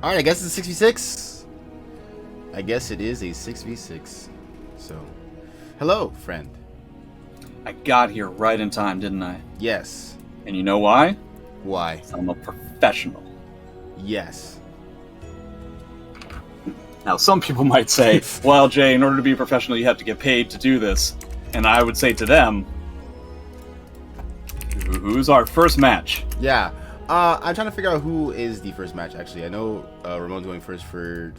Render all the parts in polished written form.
Alright, I guess it's a 6v6. I guess it is a 6v6. So, hello, friend. I got here right in time, didn't I? Yes. And you know why? Why? I'm a professional. Yes. Now, some people might say, well, Jay, in order to be a professional, you have to get paid to do this. And I would say to them, who's our first match? Yeah. I'm trying to figure out who is the first match, actually. I know Ramon's going first for...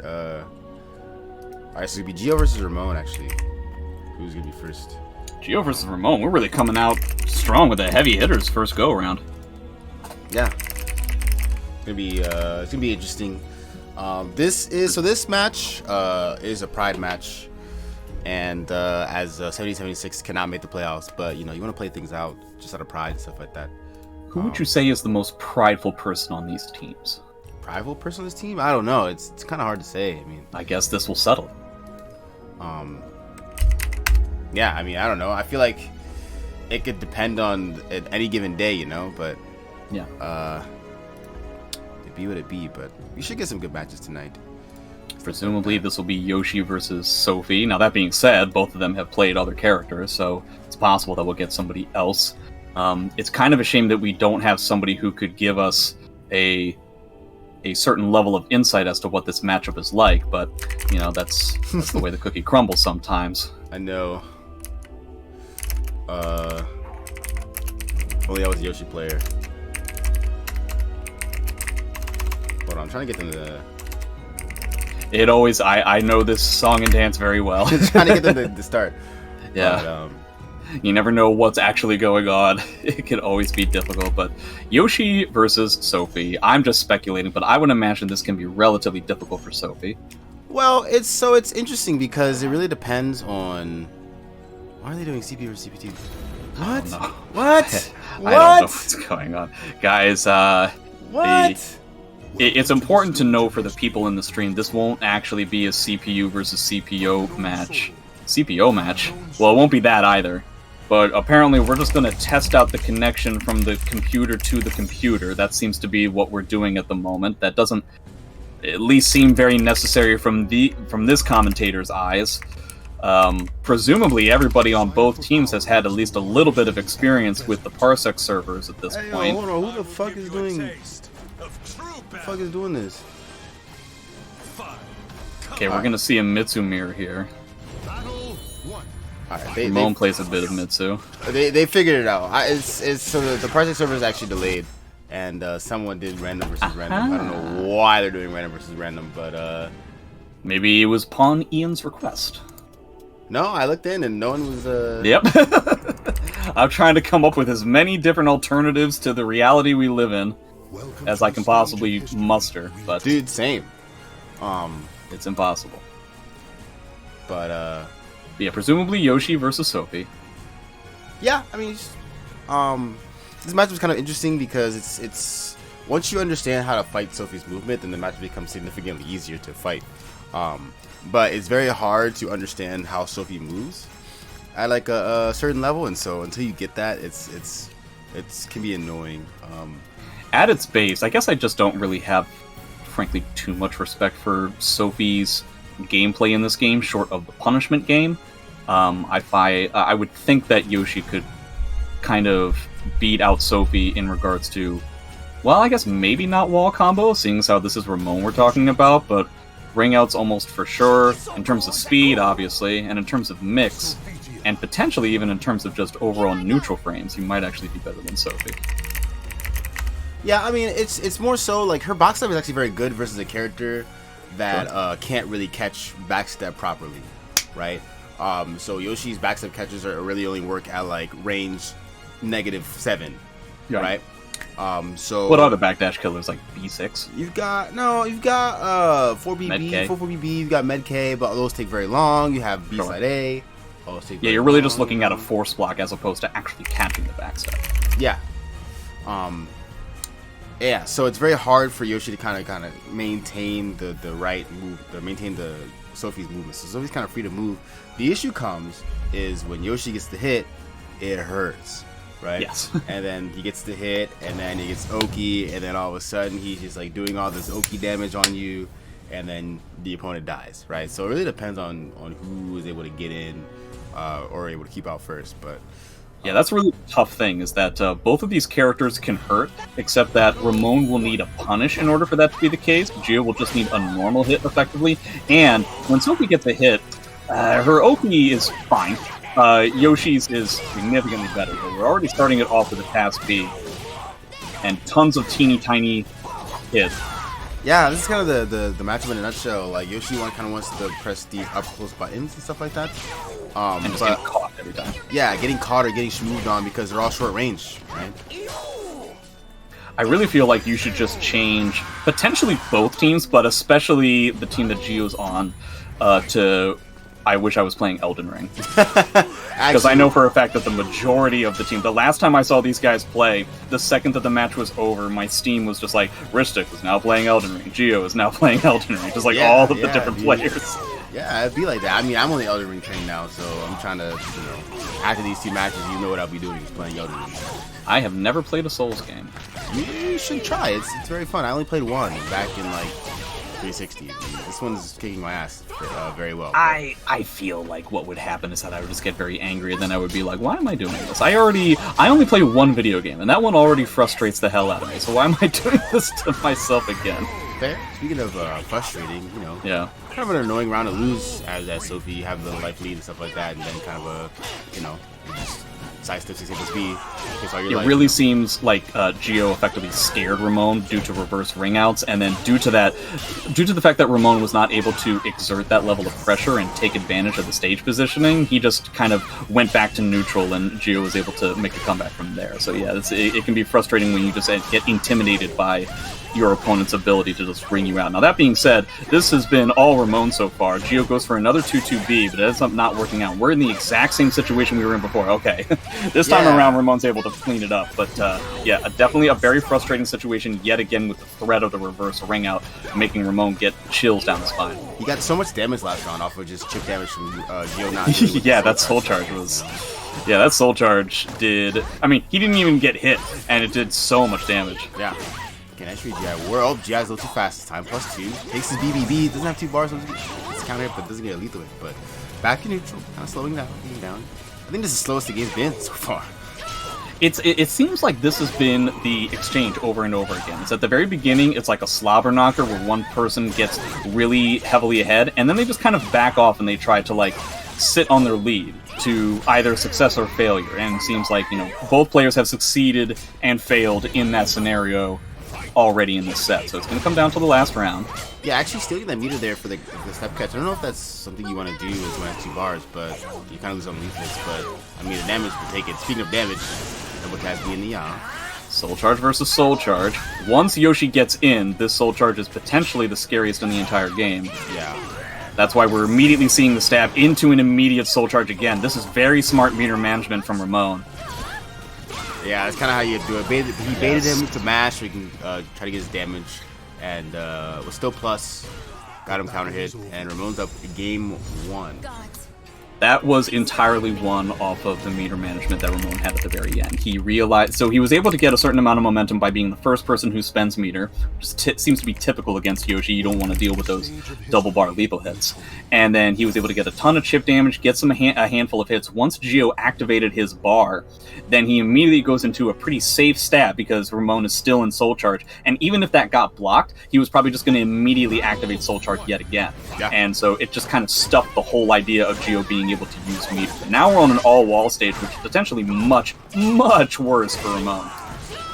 Alright, so it's going to be Gio versus Ramon, actually. Who's going to be first? Gio versus Ramon. We're really coming out strong with the heavy hitters first go-around. Yeah. It's gonna be interesting. This match is a pride match, and as 7076 cannot make the playoffs, but you want to play things out just out of pride and stuff like that. Who would you say is the most prideful person on these teams? Prideful person on this team? I don't know. It's kind of hard to say. I mean, I guess this will settle. Yeah. I mean, I don't know. I feel like it could depend on any given day, but yeah. It be what it be, but we should get some good matches tonight. Presumably this will be Yoshi versus Sophie. Now that being said, both of them have played other characters, so it's possible that we'll get somebody else. It's kind of a shame that we don't have somebody who could give us a certain level of insight as to what this matchup is like, but that's the way the cookie crumbles sometimes. I know. Only I was a Yoshi player. Hold on, I'm trying to get them to... It always... I know this song and dance very well. Trying to get them to start. Yeah. But, you never know what's actually going on. It can always be difficult, but Yoshi versus Sophie. I'm just speculating, but I would imagine this can be relatively difficult for Sophie. well, it's interesting because it really depends on... Why are they doing CPU versus CP2? What? I don't know. What? I don't know what's going on. Guys, What? It's important to know for the people in the stream, this won't actually be a CPU versus CPO match. CPO match? Well, it won't be that either. But apparently we're just going to test out the connection from the computer to the computer. That seems to be what we're doing at the moment. That doesn't at least seem very necessary from this commentator's eyes. Presumably everybody on both teams has had at least a little bit of experience with the Parsec servers at this point. Hold on, who the fuck is doing... Who the fuck is doing this? Okay, we're gonna see a Mitsu mirror here. Alright, Ramon plays a bit of Mitsu. They figured it out. So the Parsec server is actually delayed, and someone did random versus random. I don't know why they're doing random versus random, but maybe it was upon Ian's request. no, I looked in and no one was. Yep. I'm trying to come up with as many different alternatives to the reality we live in as I can possibly muster, but Dude, same. it's impossible. But Yeah, presumably Yoshi versus Sophie. yeah, I mean, this match was kind of interesting because it's once you understand how to fight Sophie's movement, then the match becomes significantly easier to fight. But it's very hard to understand how Sophie moves at like a certain level, and so until you get that, it's can be annoying. At its base, I guess I just don't really have, frankly, too much respect for Sophie's gameplay in this game, short of the punishment game. I would think that Yoshi could kind of beat out Sophie in regards to, well, I guess maybe not wall combo, seeing as how this is Ramon we're talking about, but ring outs almost for sure, in terms of speed, obviously, and in terms of mix, and potentially even in terms of just overall neutral frames, you might actually be better than Sophie. Yeah, I mean, it's more so like her box step is actually very good versus a character that can't really catch backstep properly, right? So Yoshi's backstep catches are really only work at like range -7, right? So what other backdash killers like B6? You've got 4BB, 4BB. You've got Med-K, but those take very long. You have B side A. Yeah, you're really just looking at a force block as opposed to actually catching the backstep. Yeah. Yeah, so it's very hard for Yoshi to kind of maintain the right move, maintain the Sophie's movement. So Sophie's kind of free to move. The issue comes is when Yoshi gets the hit, it hurts. right? Yes. And then he gets the hit, and then he gets Oki, and then all of a sudden he's just like doing all this Oki damage on you, and then the opponent dies, right? So it really depends on who is able to get in or able to keep out first. But yeah, that's really the tough thing, is that both of these characters can hurt, except that Ramon will need a punish in order for that to be the case. Gio will just need a normal hit, effectively. And when Sophie gets a hit, her Oki is fine. Yoshi's is significantly better, but we're already starting it off with a Task B. And tons of teeny tiny hits. yeah, this is kind of the matchup in a nutshell. Like, Yoshi kind of wants to press the up close buttons and stuff like that. And just get caught every time. Yeah, getting caught or getting smoothed on because they're all short range, right? I really feel like you should just change potentially both teams, but especially the team that Gio's on, to I wish I was playing Elden Ring. Because I know for a fact that the majority of the team, the last time I saw these guys play, the second that the match was over, my Steam was just like, Richsticks is now playing Elden Ring, Gio is now playing Elden Ring, just like all of the different players. Yeah, it'd be like that. I mean, I'm only Elden Ring trained now, so I'm trying to, after these 2 matches, you know what I'll be doing is playing Elden Ring. I have never played a Souls game. You should try. It's very fun. I only played one back in like 360. This one's kicking my ass very well. I feel like what would happen is that I would just get very angry, and then I would be like, why am I doing this? I only play one video game, and that one already frustrates the hell out of me, so why am I doing this to myself again? Fair. Speaking of frustrating, Yeah. kind of an annoying round to lose as Sophie. You have the life lead and stuff like that, and then kind of just side steps disables B. It really seems like Gio effectively scared Ramon due to reverse ring outs, and then due to the fact that Ramon was not able to exert that level of pressure and take advantage of the stage positioning, he just kind of went back to neutral, and Gio was able to make a comeback from there. So yeah, it can be frustrating when you just get intimidated by your opponent's ability to just bring you out. Now, that being said, this has been all Ramon so far. Gio goes for another 2-2B, but it ends up not working out. We're in the exact same situation we were in before. Okay, this time around, Ramon's able to clean it up. But yeah, definitely a very frustrating situation yet again with the threat of the reverse ring out, making Ramon get chills down the spine. He got so much damage last round off of just chip damage from Gio not yeah, that soul charge was... Yeah, that soul charge did... I mean, he didn't even get hit, and it did so much damage. Yeah. Okay, nice read, GI. World. GI's a little too fast this time. +2. Takes his BBB. Doesn't have 2 bars. So it's counter hit, but doesn't get a lethal hit. But back to neutral. Kind of slowing down. Getting down. I think this is the slowest the game's been so far. It seems like this has been the exchange over and over again. It's at the very beginning, it's like a slobber knocker where one person gets really heavily ahead, and then they just kind of back off and they try to, like, sit on their lead to either success or failure. And it seems like, both players have succeeded and failed in that scenario already in this set, so it's going to come down to the last round. Yeah, actually stealing that meter there for the step catch. I don't know if that's something you want to do with 2 bars, but you kind of lose on leaflets. But I mean, the damage to take it. Speaking of damage, double cast B in the Soul Charge versus Soul Charge. Once Yoshi gets in, this Soul Charge is potentially the scariest in the entire game. Yeah. That's why we're immediately seeing the stab into an immediate Soul Charge again. This is very smart meter management from Ramon. Yeah, that's kind of how you do it. He baited him to mash so he can try to get his damage, and was still plus, got him counter hit, and Ramon's up game 1. That was entirely won off of the meter management that Ramon had at the very end. He realized, so he was able to get a certain amount of momentum by being the first person who spends meter, which seems to be typical against Yoshi. You don't want to deal with those double bar lethal hits. And then he was able to get a ton of chip damage, get a handful of hits. Once Gio activated his bar, then he immediately goes into a pretty safe stab because Ramon is still in Soul Charge. And even if that got blocked, he was probably just going to immediately activate Soul Charge yet again. Yeah. And so it just kind of stuffed the whole idea of Gio being able to use meter. But now we're on an all-wall stage, which is potentially much, much worse for Ramon.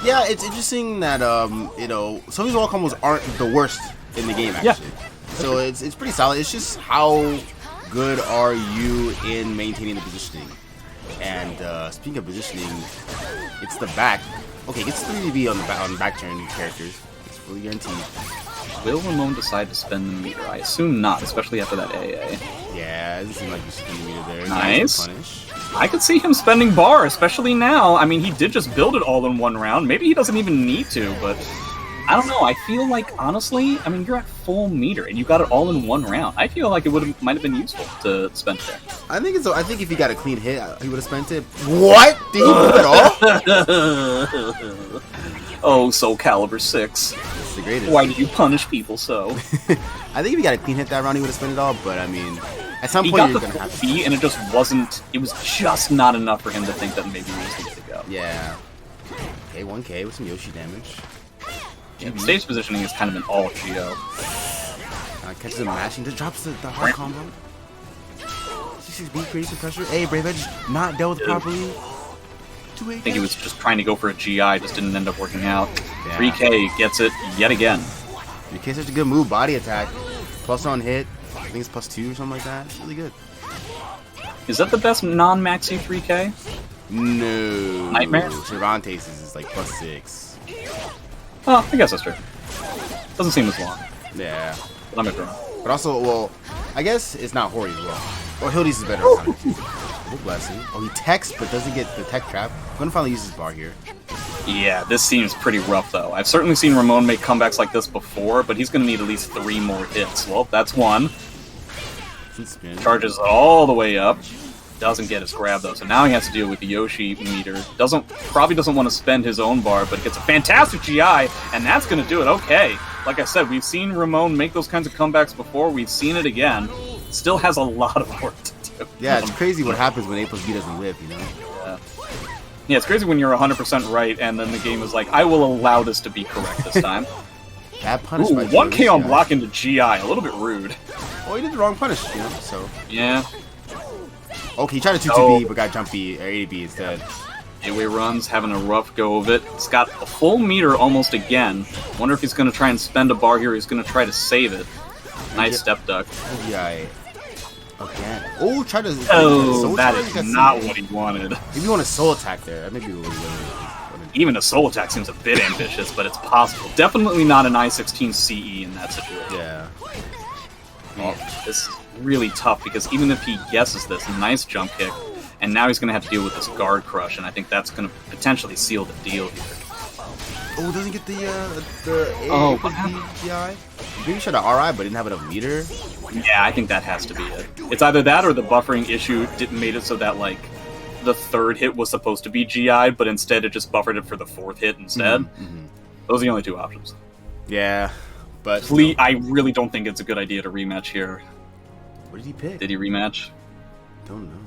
Yeah, it's interesting that, some of these wall combos aren't the worst in the game, actually. Yeah. So it's pretty solid. It's just how good are you in maintaining the positioning. And speaking of positioning, it's the back. Okay, gets 3DB on the back turn characters. It's fully guaranteed. Will Ramon decide to spend the meter? I assume not, especially after that AA. Yeah, it doesn't seem like you spend the meter there. Nice. I could see him spending bar, especially now. I mean, he did just build it all in one round. Maybe he doesn't even need to, but I don't know. I feel like, honestly, I mean, you're at full meter, and you got it all in one round. I feel like it might have been useful to spend it there. I think it's. I think if he got a clean hit, he would have spent it. What? Did he move at all? Oh, Soul Calibur 6. It's the greatest. Why do you punish people so? I think if he got a clean hit that round, he would have spent it all. But I mean, at some He point, got you're the gonna have to. B, and it just wasn't. It was just not enough for him to think that maybe he was the way to go. Yeah. Okay, 1K with some Yoshi damage. Yeah, stage positioning is kind of an all Geo. Catches him mashing, just drops the hard combo. 66B creates some pressure. Hey, Brave Edge not dealt with properly. I think he was just trying to go for a GI, just didn't end up working out. Yeah. 3K gets it yet again. 3K is such a good move, body attack. Plus on hit. I think it's +2 or something like that. It's really good. Is that the best non-maxi 3K? No. Nightmare? Cervantes is like +6. Oh, I guess that's true. Doesn't seem as long. Yeah. But I'm wrong. But also, well, I guess it's not Hori as well. Or Hildy's is better. Oh, blessing. Oh, he techs, but doesn't get the tech trap. I'm gonna finally use his bar here. Yeah, this seems pretty rough, though. I've certainly seen Ramon make comebacks like this before, but he's going to need at least 3 more hits. Well, that's one. Charges all the way up. Doesn't get his grab, though, so now he has to deal with the Yoshi meter. Probably doesn't want to spend his own bar, but gets a fantastic GI, and that's going to do it. Okay. Like I said, we've seen Ramon make those kinds of comebacks before. We've seen it again. Still has a lot of work to do. Yeah, it's crazy what happens when A+B doesn't live, you know? Yeah. Yeah, it's crazy when you're 100% right, and then the game is like, I will allow this to be correct this time. Bad punish Ooh, by 1K on GI. block into GI, a little bit rude. Oh, he did the wrong punish, you know, so. Yeah. Okay, he tried to 2-2B, but got jump B, or 80B instead. Away runs, having a rough go of it. He's got a full meter almost again. Wonder if he's going to try and spend a bar here. He's going to try to save it. Nice step duck. GI. Again. Oh, try to. Oh, that is not what he wanted. Maybe you want a soul attack there. Maybe what he wanted. Even a soul attack seems a bit ambitious, but it's possible. Definitely not an I-16 CE in that situation. Yeah. Well, this is really tough because even if he guesses this, nice jump kick, and now he's going to have to deal with this guard crush, and I think that's going to potentially seal the deal here. Oh, doesn't get the Oh, GI? Maybe he tried to RI, but didn't have enough meter. Yeah, I think that has to be it. It's either that or the buffering issue made it so that, like, the third hit was supposed to be GI, but instead it just buffered it for the 4th hit instead. Mm-hmm. Those are the only 2 options. Yeah, but... I really don't think it's a good idea to rematch here. What did he pick? Did he rematch? Don't know.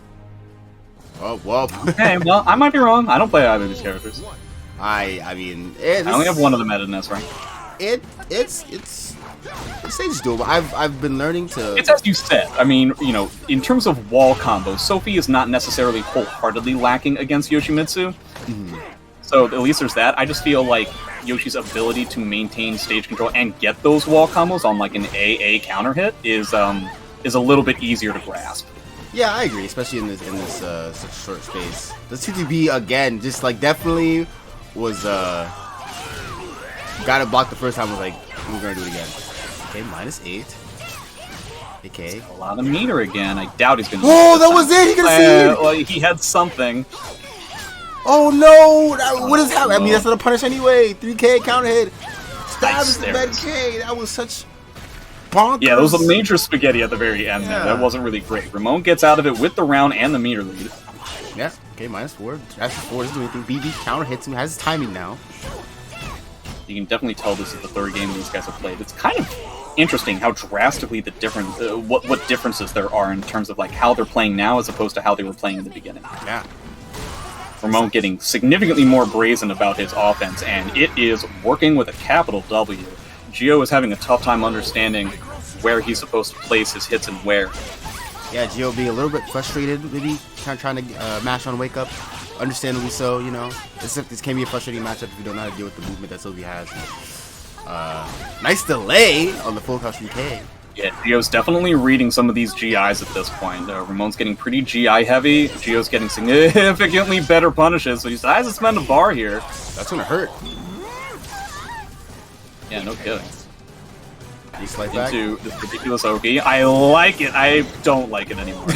Oh, well... Okay, well, I might be wrong. I don't play either of these characters. I mean... I only have one of them at NS rank. It's stage doable. I've been learning to... It's as you said. I mean, you know, in terms of wall combos, Sophie is not necessarily wholeheartedly lacking against Yoshimitsu. Mm-hmm. So at least there's that. I just feel like Yoshi's ability to maintain stage control and get those wall combos on like an AA counter hit is a little bit easier to grasp. Yeah, I agree, especially in this such short space. The 2DB again, just like definitely was got it blocked the first time. Was like, we're gonna do it again. Okay, -8. Okay. A lot of meter again. I doubt he's gonna. Oh, that was it. He could have well, he had something. Oh no! What is happening? I mean, that's not a punish anyway. 3K counter hit. Stab is the bad K. That was such bonkers. Yeah, there was a major spaghetti at the very end there. Yeah. That wasn't really great. Ramon gets out of it with the round and the meter lead. Yeah. Okay, -4. After 4 doesn't do anything. BB counter hits him. Has his timing now. You can definitely tell this is the 3rd game these guys have played. It's kind of interesting how drastically the different what differences there are in terms of like how they're playing now as opposed to how they were playing in the beginning. Yeah. Ramon getting significantly more brazen about his offense, and it is working with a capital W. Gio is having a tough time understanding where he's supposed to place his hits and where. Yeah, Gio being a little bit frustrated, maybe trying to mash on wake up. Understandably so, you know. This can be a frustrating matchup if you don't know how to deal with the movement that Sylvie has. Nice delay on the full crouch from K. Yeah, Gio's definitely reading some of these GIs at this point. Ramon's getting pretty GI heavy. Gio's getting significantly better punishes, so he decides to spend a bar here. That's gonna hurt. Yeah, no kidding. You slide back. Into this ridiculous Oki. I like it. I don't like it anymore.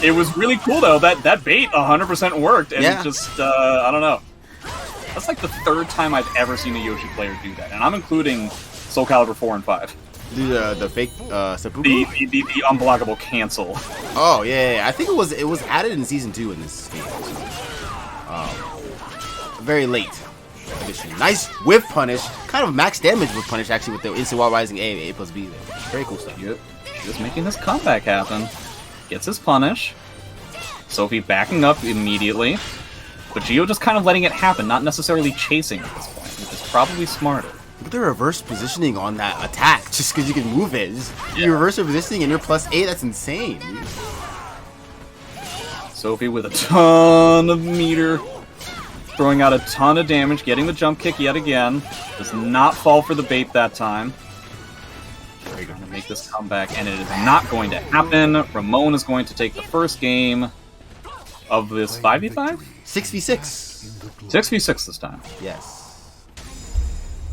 It was really cool though. That bait 100% worked, and Yeah. just I don't know. That's like the third time I've ever seen a Yoshi player do that, and I'm including Soul Calibur 4 and 5. The fake seppuku? The unblockable cancel. Oh yeah, I think it was added in season 2 in this game. Very late addition. Nice whiff punish, kind of max damage whiff punish actually with the instant while rising A plus B there. Very cool stuff. Yep. Just making his comeback happen. Gets his punish. Sophie backing up immediately. But Gio just kind of letting it happen, not necessarily chasing at this point, which is probably smarter. Look at the reverse positioning on that attack, just because you can move it. You reverse your positioning and you're +8, that's insane, dude. Sophie with a ton of meter. Throwing out a ton of damage, getting the jump kick yet again. Does not fall for the bait that time. They're going to make this comeback, and it is not going to happen. Ramon is going to take the first game of this 5v5? 6v6. 6v6 this time. Yes.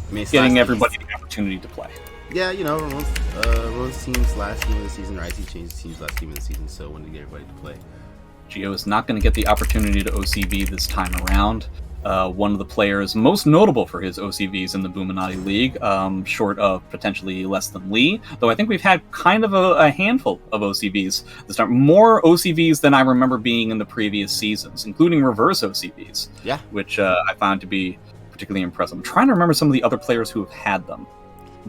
I mean, getting everybody the opportunity to play. Yeah, you know, Ramon's team's last game of the season, or Icychains' team's last game of the season, so wanted to get everybody to play. Gio is not going to get the opportunity to OCV this time around. One of the players most notable for his OCVs in the Boominati League, short of potentially less than Lee, though I think we've had kind of a handful of OCVs this time. More OCVs than I remember being in the previous seasons, including reverse OCVs, yeah, which I found to be particularly impressive. I'm trying to remember some of the other players who have had them.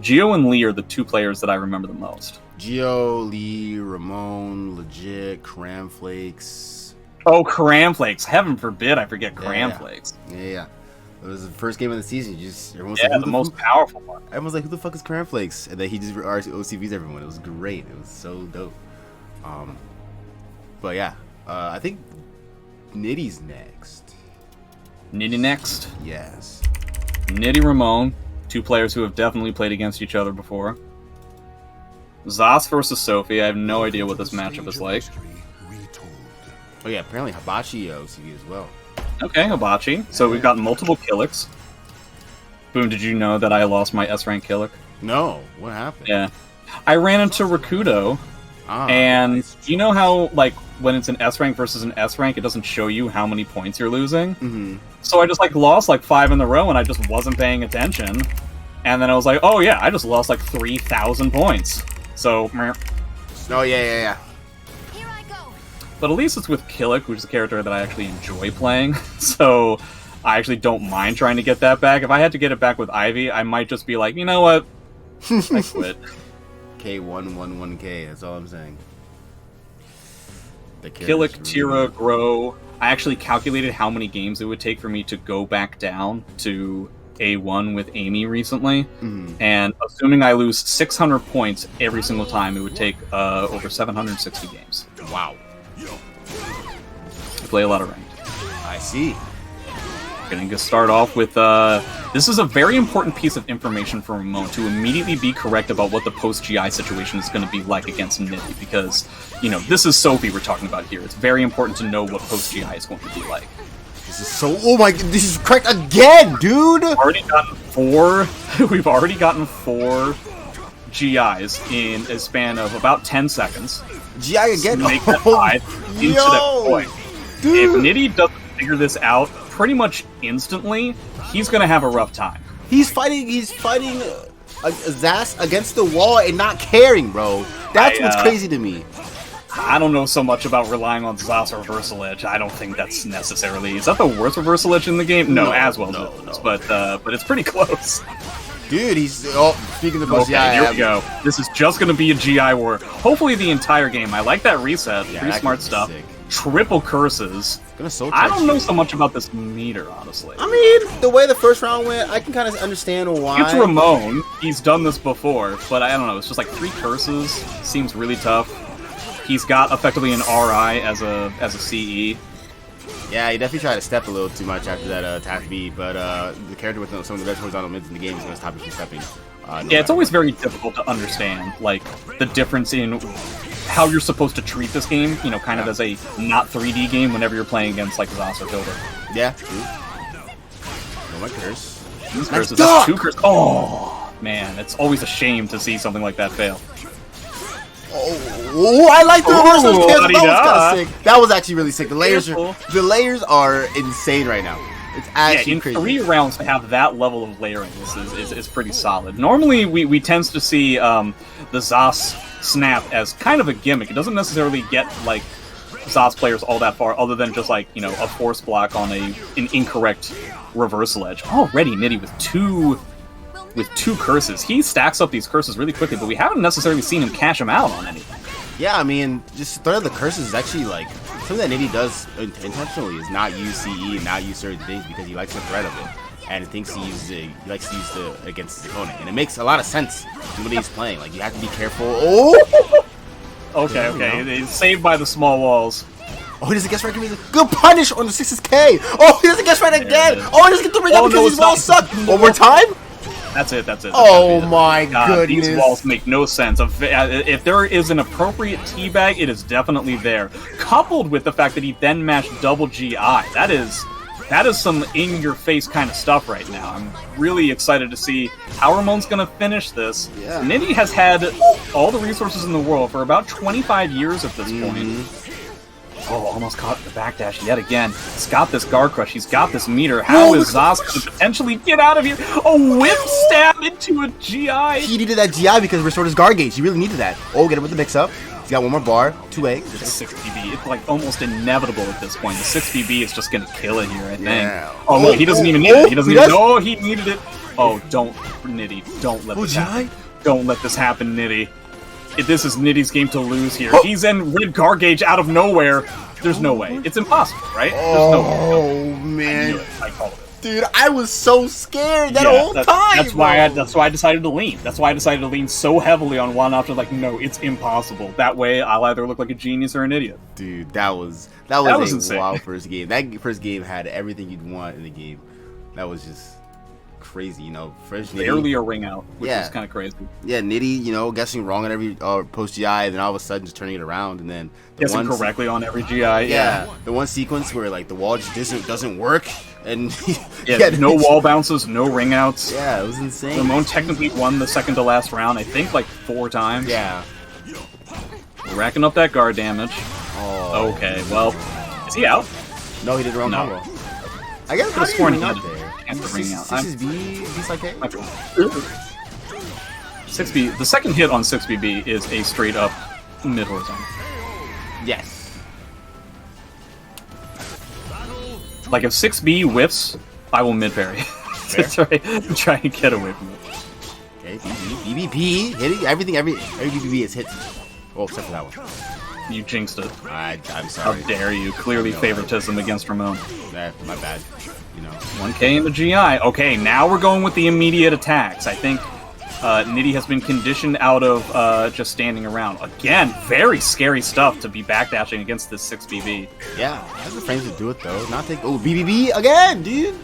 Gio and Lee are the two players that I remember the most. Gio, Lee, Ramon, Legit, Cramflakes. Oh, Cramflakes. Heaven forbid I forget Cramflakes. Yeah. It was the first game of the season. Everyone's like, the most powerful one. Everyone's like, who the fuck is Cramflakes? And then he just OCVs everyone. It was great. It was so dope. But yeah, I think Nitty's next. Nitty next? Yes. Nitty Ramon. Two players who have definitely played against each other before. Zos versus Sophie. I have no idea what this matchup is like. Oh yeah, apparently Hibachi OCV as well. Okay, Hibachi. So we've got multiple Killicks. Boom, did you know that I lost my S-rank Killick? No, what happened? Yeah. I ran into Rakudo, and you know how, like, when it's an S-rank versus an S-rank, it doesn't show you how many points you're losing? Mm-hmm. So I just, like, lost, like, 5 in a row, and I just wasn't paying attention. And then I was like, oh yeah, I just lost, like, 3,000 points. So, oh yeah. Here I go. But at least it's with Killick, which is a character that I actually enjoy playing. So I actually don't mind trying to get that back. If I had to get it back with Ivy, I might just be like, you know what? I quit. K111K, that's all I'm saying. Killick, Tira, Grow. I actually calculated how many games it would take for me to go back down to A1 with Amy recently, and assuming I lose 600 points every single time, it would take over 760 games. Wow. I play a lot of ranked. I see. Going to start off with, this is a very important piece of information for Ramon to immediately be correct about what the post-GI situation is going to be like against Nitty, because, you know, this is Sophie we're talking about here. It's very important to know what post-GI is going to be like. This is so... Oh my... This is correct again, dude! We've already gotten four GIs in a span of about 10 seconds. GI again? Make that 5 into that point. Dude. If Nitty doesn't figure this out pretty much instantly, he's gonna have a rough time. He's fighting Zas against the wall and not caring, bro. That's what's crazy to me. I don't know so much about relying on Zas reversal edge. I don't think that's necessarily... Is that the worst reversal edge in the game? No, as well as but it's pretty close. Dude, he's... Oh, speaking of post GI... Okay, here we go. This is just going to be a GI war. Hopefully the entire game. I like that reset. Yeah, pretty smart stuff. Sick. Triple curses. I don't know so much about this meter, honestly. I mean, the way the first round went, I can kind of understand why. It's Ramon. He's done this before, but I don't know. It's just like 3 curses. Seems really tough. He's got effectively an RI as a CE. Yeah, he definitely tried to step a little too much after that attack B, but the character with some of the best horizontal mids in the game is going to stop you from stepping. Yeah, it's always very difficult to understand, like, the difference in how you're supposed to treat this game, you know, kind of as a not 3D game whenever you're playing against, like, Zas or Tilda. Yeah, true. Oh, my curse. These curses, that's 2 curses. Oh, man, it's always a shame to see something like that fail. Oh, I like the reversal. That was kind of sick. That was actually really sick. The layers are insane right now. It's actually in crazy. 3 rounds to have that level of layering is pretty solid. Normally, we tend to see the Zos snap as kind of a gimmick. It doesn't necessarily get, like, Zos players all that far, other than just, like, you know, a force block on an incorrect reversal edge. Already Nitty with two curses. He stacks up these curses really quickly, but we haven't necessarily seen him cash them out on anything. Yeah, I mean, just threat of the curses is actually, like, something that Nitty does intentionally is not use CE and not use certain things because he likes the threat of it. And he thinks he likes to use it against his opponent. And it makes a lot of sense when he's playing. Like, you have to be careful. Oh! Okay. He's saved by the small walls. Oh, he doesn't guess right. Good punish on the 6K. Oh, he doesn't guess right again. Oh, he doesn't get the ring up because these walls suck. One more time? That's it. Oh my goodness. These walls make no sense. If there is an appropriate teabag, it is definitely there. Coupled with the fact that he then mashed double GI. That is some in-your-face kind of stuff right now. I'm really excited to see how Ramon's going to finish this. Yeah. Nitty has had all the resources in the world for about 25 years at this point. Oh, almost caught the backdash yet again. He's got this guard crush. He's got this meter. How is Zos going to potentially get out of here? A whip stab into a GI. He needed that GI because restored his guard gauge. He really needed that. Oh, get him with the mix-up. He's got one more bar. 2A. The 6BB. It's like almost inevitable at this point. The 6BB is just going to kill it here, I think. Yeah. Oh, no, he doesn't even need it. He doesn't even know he needed it. Oh, don't, Nitty. Don't let this happen. Don't let this happen, Nitty. This is Nitty's game to lose here. He's in red guard gauge out of nowhere. There's no way. It's impossible, right? There's no way. Oh, man. I called it. Dude, I was so scared that whole time. That's why I decided to lean. That's why I decided to lean so heavily on one option. Like, no, it's impossible. That way, I'll either look like a genius or an idiot. Dude, that was insane. Wild first game. That first game had everything you'd want in the game. That was just crazy, you know. Fresh Nitty. Barely a ring out, which is kind of crazy. Yeah, Nitty, you know, guessing wrong on every post GI, and then all of a sudden just turning it around, and then guessing correctly on every GI. Yeah, the one sequence where like the wall just doesn't work, and no wall bounces, no ring outs. Yeah, it was insane. Ramon technically won the second to last round, I think, like 4 times. Yeah, racking up that guard damage. Oh. Okay, well, is he out? No, he did the wrong combo. I guess could have sworn he out did. there. And the ring out. 6B, 6B. The second hit on 6BB is a straight up mid horizontal. Yes. Like if 6B whiffs, I will mid parry to try and get away from it. Okay, BBP hitting everything. Every BBB is hit. Oh, except for that one. You jinxed it. I'm sorry. How dare you? Clearly favoritism against Ramon. My bad. You know. 1K in the GI. Okay, now we're going with the immediate attacks. I think Nitty has been conditioned out of just standing around. Again, very scary stuff to be backdashing against this 6BB. Yeah, has the frames to do it though. Not take. Oh, BBB again, dude.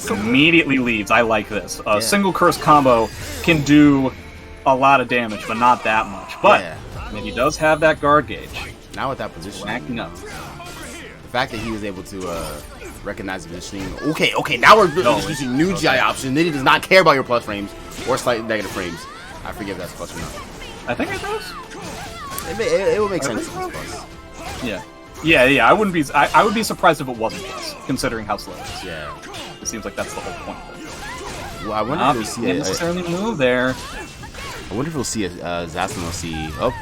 Immediately leaves. I like this. Single curse combo can do a lot of damage, but not that much. But Nitty does have that guard gauge. Now with that position, backing up. The fact that he was able to recognize the positioning. Okay, now we're introducing new GI option. Nitty does not care about your plus frames or slight negative frames. I forget if that's plus or not. I think it does. It would make sense if it's plus. Yeah. I wouldn't be. I would be surprised if it wasn't plus, considering how slow it is. Yeah. It seems like that's the whole point of it. Well, I wonder if we'll see it. Necessarily move there. I wonder if we'll see a Zasman see. Oh.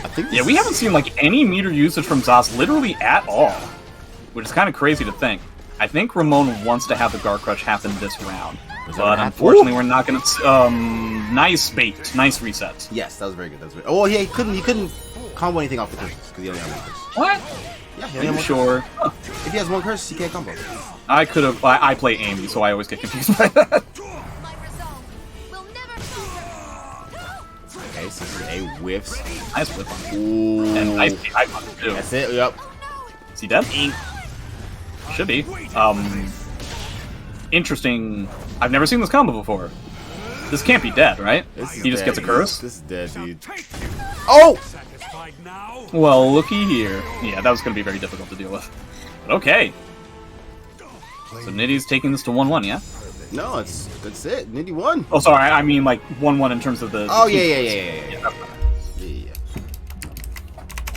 I think we haven't seen like any meter usage from Zos literally at all, which is kind of crazy to think. I think Ramon wants to have the guard crush happen this round, but unfortunately we're not going to. Nice bait, nice reset. Yes, that was very good. Oh yeah, he couldn't combo anything off the curses because he only had one curse. What? Yeah, he only had one sure. Huh. If he has one curse, he can't combo. I could have. I play Amy, so I always get confused by that. Okay, so this is a whiffs. Nice whiff on him. Ooh. And nice beat on him too. That's it, yep. Is he dead? Should be. Interesting. I've never seen this combo before. This can't be dead, right? He just gets a curse? This is dead, dude. Oh! Well, looky here. Yeah, that was going to be very difficult to deal with. But okay. So Nitty's taking this to 1-1, yeah? No, that's it. Nitty won. Oh, sorry. I mean, like 1-1 in terms of the. Oh yeah.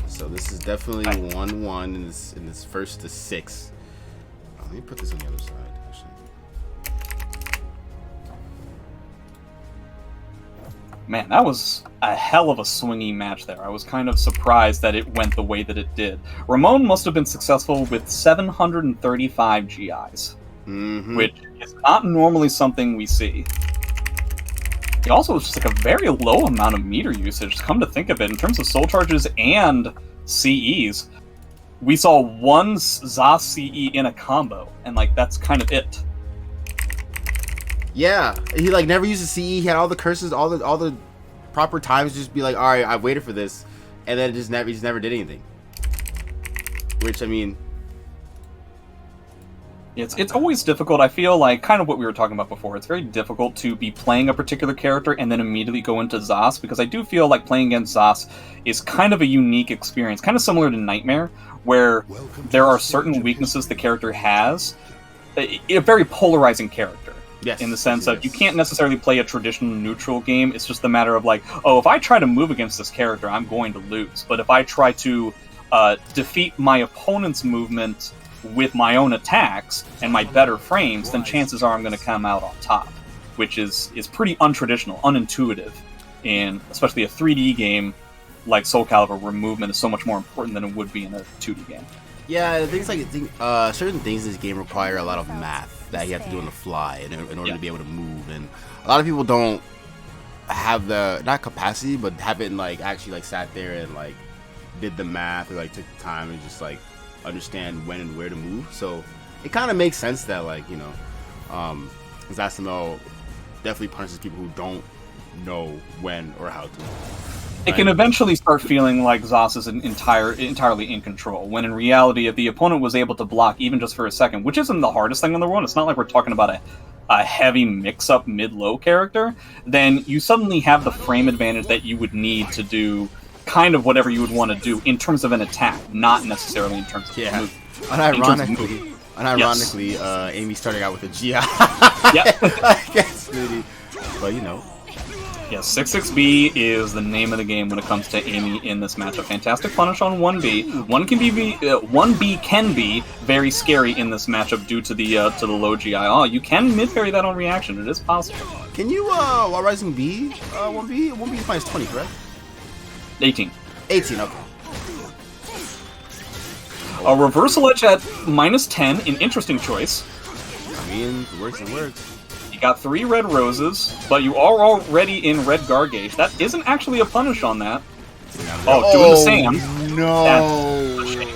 So this is definitely 1-1 in this first to 6. Let me put this on the other side, actually. Man, that was a hell of a swingy match there. I was kind of surprised that it went the way that it did. Ramon must have been successful with 735 GIs, which is not normally something we see. It also was just like a very low amount of meter usage. Come to think of it, in terms of soul charges and CEs, we saw one Zos CE in a combo, and like that's kind of it. Yeah, he like never used a CE. He had all the curses, all the proper times. Just be like, all right, I've waited for this, and then he just never did anything. Which I mean, it's always difficult. I feel like kind of what we were talking about before. It's very difficult to be playing a particular character and then immediately go into Zos, because I do feel like playing against Zos is kind of a unique experience, kind of similar to Nightmare, where there are certain weaknesses the character has. A very polarizing character. Yes, in the sense of you can't necessarily play a traditional neutral game. It's just a matter of like, oh, if I try to move against this character, I'm going to lose. But if I try to defeat my opponent's movement with my own attacks and my better frames, then chances are I'm going to come out on top, which is pretty untraditional, unintuitive, in especially a 3D game like Soul Calibur, where movement is so much more important than it would be in a 2D game. Yeah, things like certain things in this game require a lot of math that you have to do on the fly in order to be able to move, and a lot of people don't have the not capacity, but haven't like actually like sat there and like did the math or like took the time and just like understand when and where to move. So it kind of makes sense that like Zasamel definitely punishes people who don't know when or how to. It can eventually start feeling like Zos is entirely in control, when in reality, if the opponent was able to block even just for a second, which isn't the hardest thing in the world, it's not like we're talking about a heavy mix-up mid-low character, then you suddenly have the frame advantage that you would need to do kind of whatever you would want to do in terms of an attack, not necessarily in terms of movement. Unironically, yes. Amy started out with a GI. Yeah. I guess, really. But you know. Yeah, 6-6B is the name of the game when it comes to Amy in this matchup. Fantastic punish on 1B. 1B can be very scary in this matchup due to the low GI. Oh, you can mid parry that on reaction. It is possible. Can you while rising B 1B? 1B is minus 20, correct? 18. 18. Okay. A reversal edge at minus 10, an interesting choice. I mean, it works. It works. Got 3 red roses, but you are already in red Gargage. That isn't actually a punish on that. Oh, doing the sand. No. That's a shame.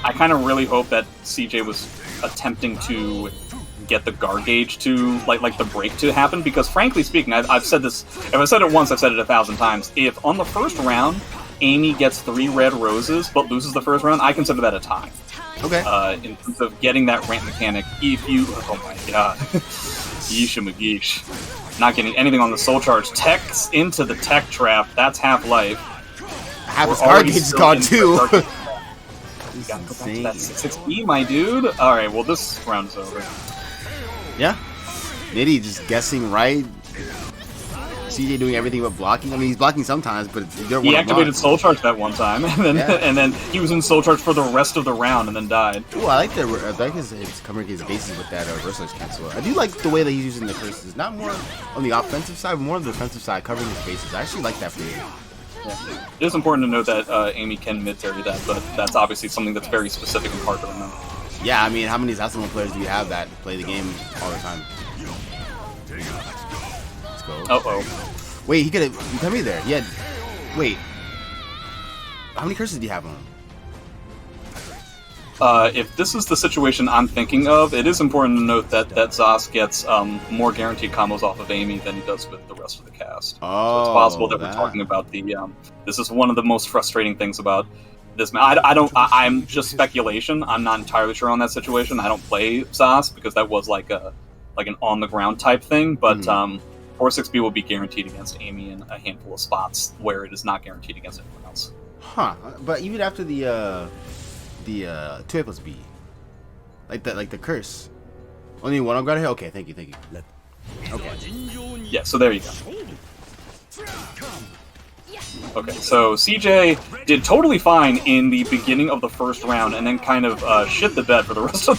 I kind of really hope that CJ was attempting to get the Gargage to, like the break to happen, because frankly speaking, I've said this, if I said it once, I've said it 1,000 times. If on the first round, Amy gets 3 red roses, but loses the first round, I consider that a tie. Okay. In terms of getting that ramp mechanic, if you... Oh my god. Yeesha McGeesh. Not getting anything on the soul charge. Tech's into the tech trap. That's half-life. Half his Gargage is gone too. Gotta go back to that 6-6B, my dude. Alright, well this round's over. Yeah. Nitty just guessing right. CJ doing everything but blocking. I mean, he's blocking sometimes, but he activated Soul Charge that one time, and then he was in Soul Charge for the rest of the round, and then died. Ooh, I like his covering his bases with that reverse cancel. I do like the way that he's using the curses. Not more on the offensive side, but more on the defensive side, covering his bases. I actually like that for you. Yeah. It is important to note that Amy can mid-parry that, but that's obviously something that's very specific and hard to remember. Yeah, I mean, how many Zasamon players do you have that play the game all the time? Let's go. Uh-oh. Wait, he could have... You tell me there. He had... Wait. How many curses do you have on him? If this is the situation I'm thinking of, it is important to note that Zos gets more guaranteed combos off of Amy than he does with the rest of the cast. Oh, so it's possible that we're talking about the... this is one of the most frustrating things about this. I'm just speculation. I'm not entirely sure on that situation. I don't play Zos because that was like an on-the-ground type thing, but... 4-6B will be guaranteed against Amy in a handful of spots where it is not guaranteed against anyone else. Huh. But even after the 2A+B, like the curse, only one on ground here. Okay, thank you. Okay. Yeah. So there you go. Okay, so CJ did totally fine in the beginning of the first round, and then kind of shit the bed for the rest of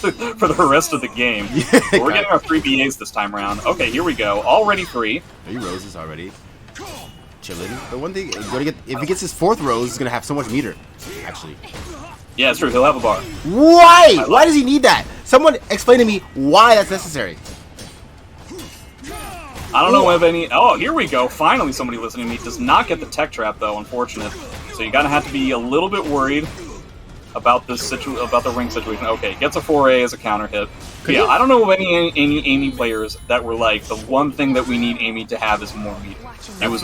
the game. But we're getting our 3 BAs this time around. Okay, here we go. Already 3. 3 roses already. Chilling. The one thing, if he gets his 4th rose, he's gonna have so much meter. Actually. Yeah, it's true. He'll have a bar. Why? Why does he need that? Someone explain to me why that's necessary. I don't know if any... Oh, here we go. Finally somebody listening to me. Does not get the tech trap, though, unfortunate. So you're going to have to be a little bit worried about this about the ring situation. Okay, gets a 4A as a counter hit. Yeah, I don't know of any Amy players that were like, the one thing that we need Amy to have is more meter. It was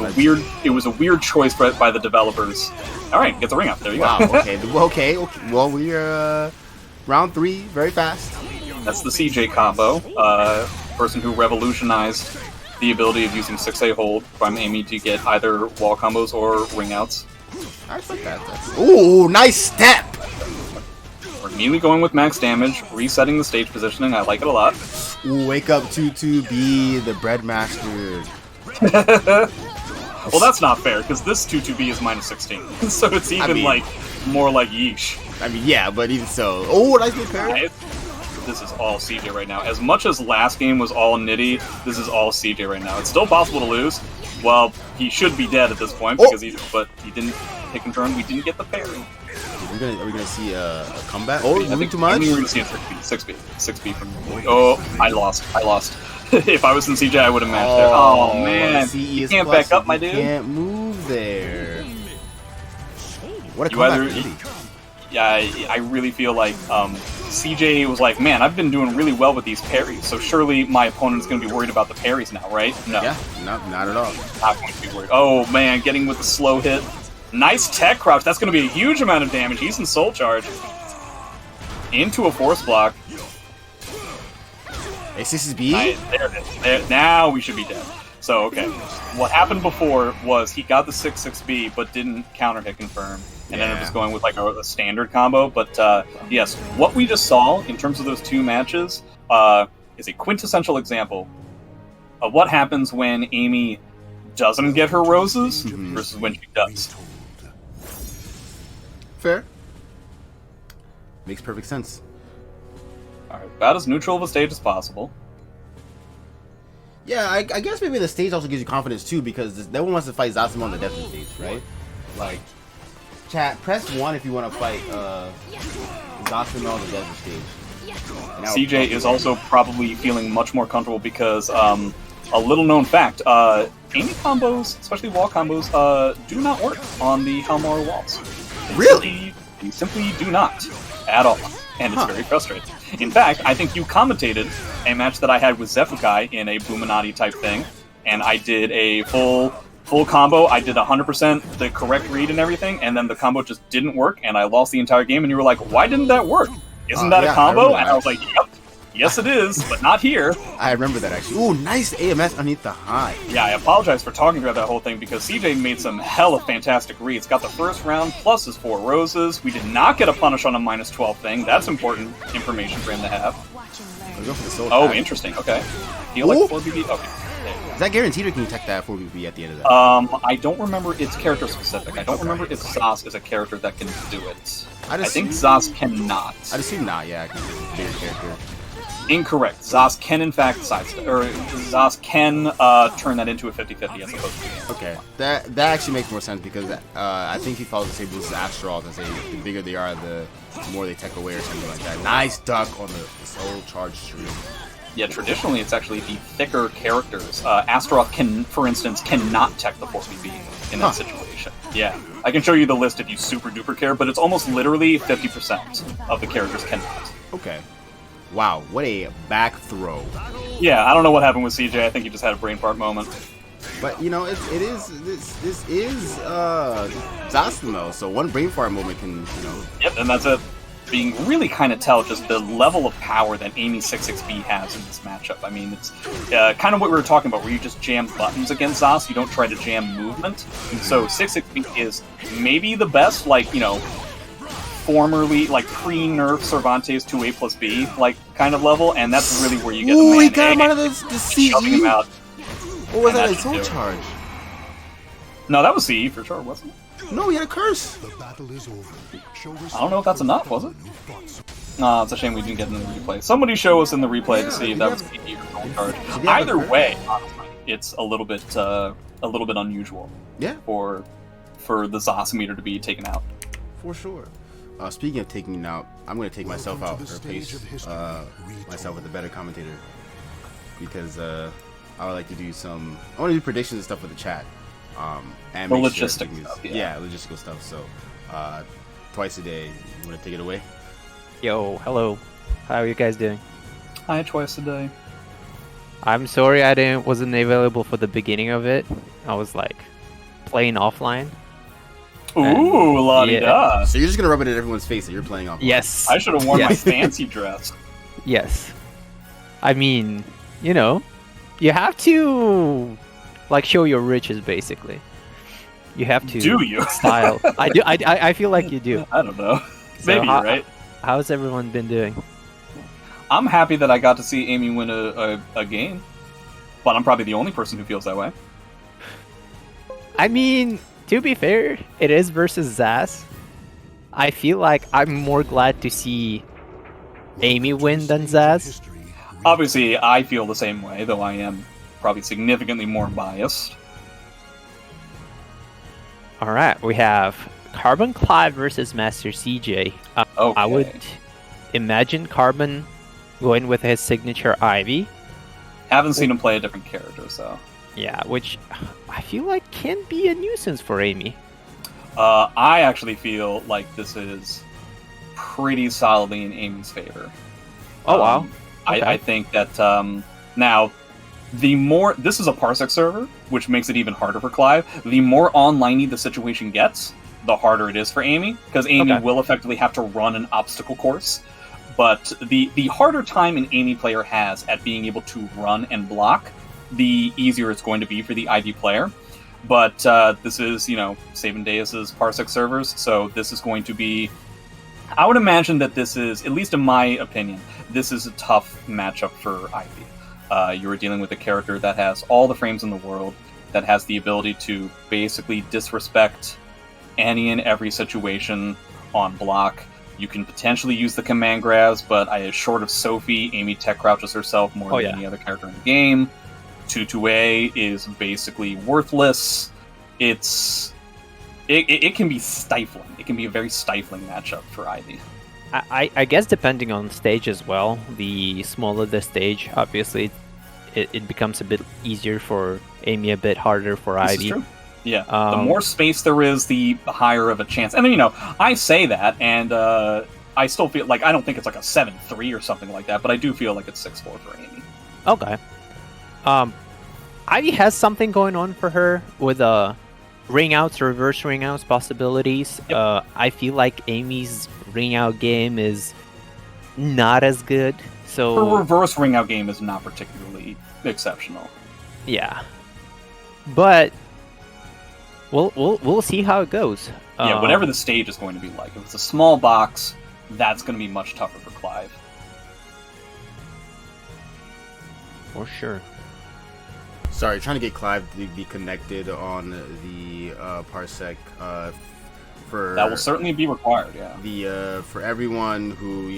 a weird choice by the developers. All right, gets a ring up. There you go. Wow, okay. Well, we're round 3, very fast. That's the CJ combo. Person who revolutionized the ability of using 6A hold from Amy to get either wall combos or ring outs. I like that. Ooh, nice step! We're immediately going with max damage, resetting the stage positioning. I like it a lot. Ooh, wake up 2-2B, the breadmaster. Well, that's not fair, because this 2-2B is minus 16. So it's even, more like yeesh. I mean, yeah, but even so. Oh, nice little parry. This is all CJ right now. As much as last game was all Nitty, this is all CJ right now. It's still possible to lose. Well, he should be dead at this point, but he didn't pick and turn. We didn't get the parry. Are we gonna see a comeback? Oh, moving too much? I think we're gonna see a 6B from... Oh, I lost. If I was in CJ, I would have matched there. Oh, man. You can't back up, my dude. You can't move there. What a comeback. Yeah, I really feel like CJ was like, man, I've been doing really well with these parries, so surely my opponent's going to be worried about the parries now, right? No. Yeah, not at all. Not going to be worried. Oh, man, getting with the slow hit. Nice tech crouch. That's going to be a huge amount of damage. He's in soul charge. Into a force block. A6B? There it is. There, now we should be dead. So, okay. What happened before was he got the 6-6B, but didn't counter hit confirm. And ended up just going with like a standard combo. But yes, what we just saw in terms of those 2 matches is a quintessential example of what happens when Amy doesn't get her roses versus when she does. Fair. Makes perfect sense. Alright, about as neutral of a stage as possible. Yeah, I guess maybe the stage also gives you confidence too, because no one wants to fight Zosimo on the desert stage, right? Like, chat, press 1 if you want to fight Zosimo on the desert stage. CJ is also probably feeling much more comfortable because, a little known fact, Amy combos, especially wall combos, do not work on the Halmar walls. Really? They simply do not at all, and it's very frustrating. In fact, I think you commentated a match that I had with Zefukai in a Boominati type thing, and I did a full combo. I did 100% the correct read and everything, and then the combo just didn't work, and I lost the entire game, and you were like, why didn't that work? Isn't that a combo? And I was like, yep. Yes, it is, but not here. I remember that, actually. Ooh, nice AMS underneath the high. Yeah, I apologize for talking about that whole thing, because CJ made some hella fantastic reads. Got the first round, plus his 4 roses. We did not get a punish on a minus 12 thing. That's important information for him to have. Go for the soul Oh, attack. Interesting. Okay. Feel like 4BB? Okay. Is that guaranteed, or can you tech that 4BB at the end of that? I don't remember. It's character specific. I don't remember if Zos is a character that can do it. I think Zos cannot. I'd assume not, yeah. I can do a bigger character. Incorrect. Zos can, in fact, sidestep, or Zos can turn that into a 50-50 as opposed to... Okay, that actually makes more sense, because I think he follows the same rules as Astrals, and say the bigger they are, the more they tech away or something like that. Nice duck on the soul charge stream. Yeah, traditionally it's actually the thicker characters. Astaroth can, for instance, cannot tech the 4BB in that situation. Yeah, I can show you the list if you super duper care, but it's almost literally 50% of the characters cannot. Okay. Wow, what a back throw. Yeah, I don't know what happened with CJ. I think he just had a brain fart moment. But you know, this is Zosimo, so one brain fart moment can, you know. Yep, and that's it. Being really kind of tell just the level of power that Amy 6-6B has in this matchup. I mean, it's kind of what we were talking about, where you just jam buttons against Zos, you don't try to jam movement. So 6-6B is maybe the best, like, you know, formerly, like, pre-nerf Cervantes 2A plus B, like, kind of level, and that's really where you get the man. He got him out of the CE? Him out, what was that, a soul charge? No, that was CE for sure, wasn't it? No, he had a curse. I don't know if that's enough, was it? No, it's a shame we didn't get it in the replay. Somebody show us in the replay to see if that was KD or gold charge. Either way, honestly, it's a little bit unusual. Yeah. For the Zos meter to be taken out. For sure. Speaking of taking out, I'm going to take myself out or pace myself with a better commentator because I would like to do I want to do predictions and stuff with the chat. And the make logistics sure stuff, yeah, logistical stuff. So twice a day, you want to take it away? Yo, hello. How are you guys doing? Hi, twice a day. I'm sorry I wasn't available for the beginning of it. I was like playing offline. Ooh, la-di-da. So you're just gonna rub it in everyone's face that you're playing offline. Yes. I should have worn my fancy dress. Yes. I mean, you know, you have to like show your riches basically. You have to Do you? style. I do. I feel like you do. I don't know. So Maybe you're right. How's everyone been doing? I'm happy that I got to see Amy win a game, but I'm probably the only person who feels that way. I mean, to be fair, it is versus Zaz. I feel like I'm more glad to see Amy win than Zaz. Obviously, I feel the same way, though I am probably significantly more biased. Alright, we have CarbonClyve versus MasterCJ. Okay. I would imagine Carbon going with his signature Ivy. Haven't seen him play a different character, so... Yeah, which I feel like can be a nuisance for Amy. I actually feel like this is pretty solidly in Amy's favor. Oh, wow. Okay. I think that, now, this is a Parsec server, which makes it even harder for Clive. The more online-y the situation gets, the harder it is for Amy, because Amy will effectively have to run an obstacle course. But the harder time an Amy player has at being able to run and block, the easier it's going to be for the Ivy player. But this is, Saving Deus's Parsec servers, so this is going to be... I would imagine that this is, at least in my opinion, this is a tough matchup for Ivy. You are dealing with a character that has all the frames in the world, that has the ability to basically disrespect any and every situation on block. You can potentially use the command grabs, but short of Sophie, Amy tech crouches herself more than any other character in the game. 2-2A is basically worthless. It can be stifling. It can be a very stifling matchup for Ivy. I guess depending on stage as well, the smaller the stage, obviously, it becomes a bit easier for Amy, a bit harder for Ivy. This is true. Yeah, the more space there is, the higher of a chance. And then, I say that, and I still feel like, I don't think it's like a 7-3 or something like that, but I do feel like it's 6-4 for Amy. Okay. Ivy has something going on for her with ring outs, reverse ring outs possibilities. Yep. I feel like Amy's ring out game is not as good. So her reverse ring out game is not particularly exceptional. Yeah, but we'll see how it goes. Yeah, whatever the stage is going to be like. If it's a small box, that's going to be much tougher for Clive. For sure. Sorry, trying to get Clive to be connected on the Parsec for that will certainly be required. Yeah. For everyone who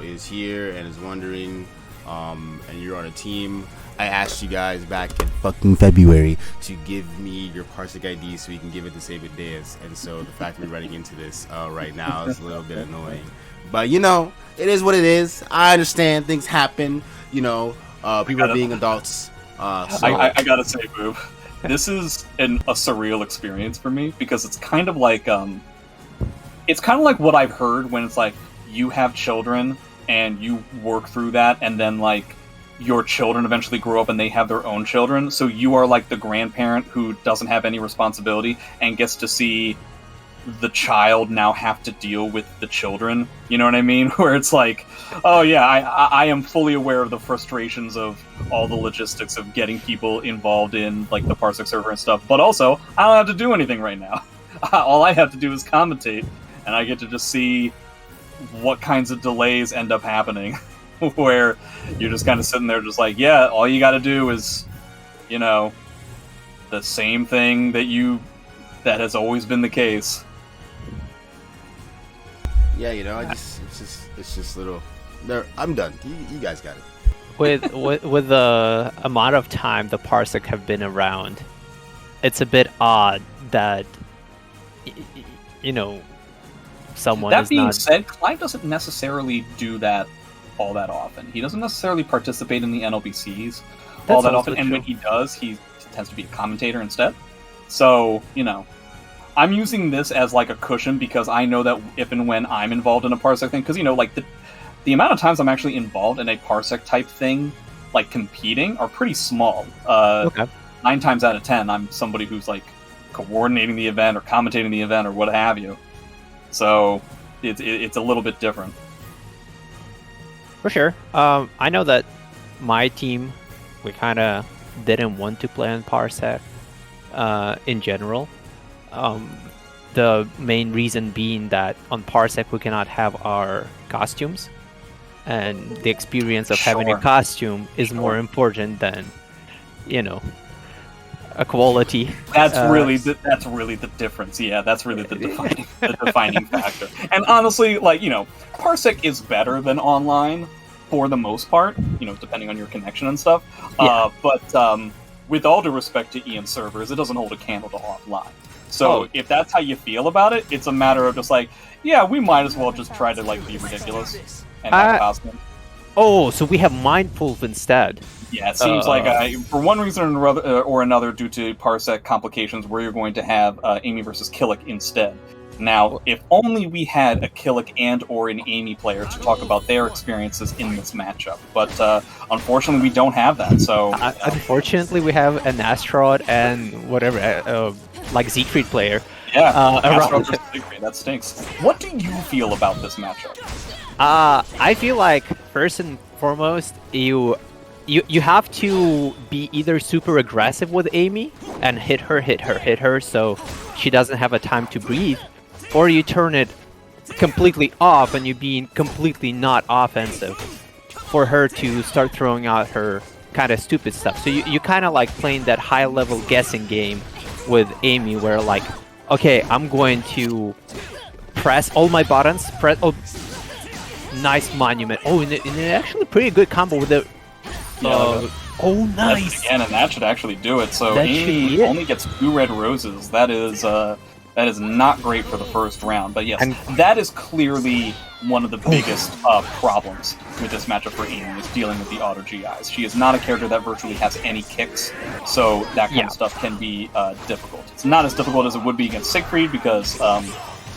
is here and is wondering, and you're on a team, I asked you guys back in fucking February to give me your Parsec ID so we can give it to Saving Deus, and so the fact we're running into this right now is a little bit annoying. But it is what it is. I understand things happen. People are being adults. So. I gotta say, Boob, this is a surreal experience for me because it's kind of like what I've heard when it's like you have children and you work through that, and then like your children eventually grow up and they have their own children, so you are like the grandparent who doesn't have any responsibility and gets to see the child now have to deal with the children. You know what I mean? Where it's like, oh yeah, I am fully aware of the frustrations of all the logistics of getting people involved in like the Parsec server and stuff, but also I don't have to do anything right now. All I have to do is commentate, and I get to just see what kinds of delays end up happening. Where you're just kind of sitting there just like, yeah, all you got to do is, the same thing that you That has always been the case. Yeah, you know, it's just little. There, I'm done. You guys got it. With the amount of time the Parsec have been around, it's a bit odd that someone. That is being not... said, Clive doesn't necessarily do that all that often. He doesn't necessarily participate in the NLBCs all that often, and when he does, he tends to be a commentator instead. So, I'm using this as like a cushion because I know that if and when I'm involved in a Parsec thing, because like the amount of times I'm actually involved in a Parsec type thing, like competing, are pretty small. Okay. 9 times out of 10, I'm somebody who's like coordinating the event or commentating the event or what have you. So it's a little bit different. For sure. I know that my team, we kind of didn't want to play on Parsec in general. The main reason being that on Parsec we cannot have our costumes, and the experience of having a costume is more important than, a quality. That's really the difference. Yeah, that's really the defining factor. And honestly, Parsec is better than online for the most part, depending on your connection and stuff. Yeah. But with all due respect to Ian servers, it doesn't hold a candle to offline. So if that's how you feel about it, it's a matter of just we might as well just try to be ridiculous and have costumes. Oh, so we have Mindwolf instead. Yeah, it seems for one reason or another, due to Parsec complications, we're going to have Amy versus Killick instead. Now, if only we had a Killick and or an Amy player to talk about their experiences in this matchup. But unfortunately, we don't have that. So unfortunately, we have an Astrod and whatever, Siegfried player. Yeah, Astrod versus Siegfried. That stinks. What do you feel about this matchup? I feel like first and foremost, you have to be either super aggressive with Amy and hit her, so she doesn't have a time to breathe, or you turn it completely off and you being completely not offensive for her to start throwing out her kind of stupid stuff. So you kind of playing that high level guessing game with Amy, where okay, I'm going to press all my buttons, nice monument. Oh, and actually pretty good combo with the. Oh, nice! And that should actually do it. So Amy only gets 2 red roses. That is not great for the first round. But yes, that is clearly one of the biggest problems with this matchup for Amy, is dealing with the auto GIs. She is not a character that virtually has any kicks, so that kind of stuff can be difficult. It's not as difficult as it would be against Siegfried, because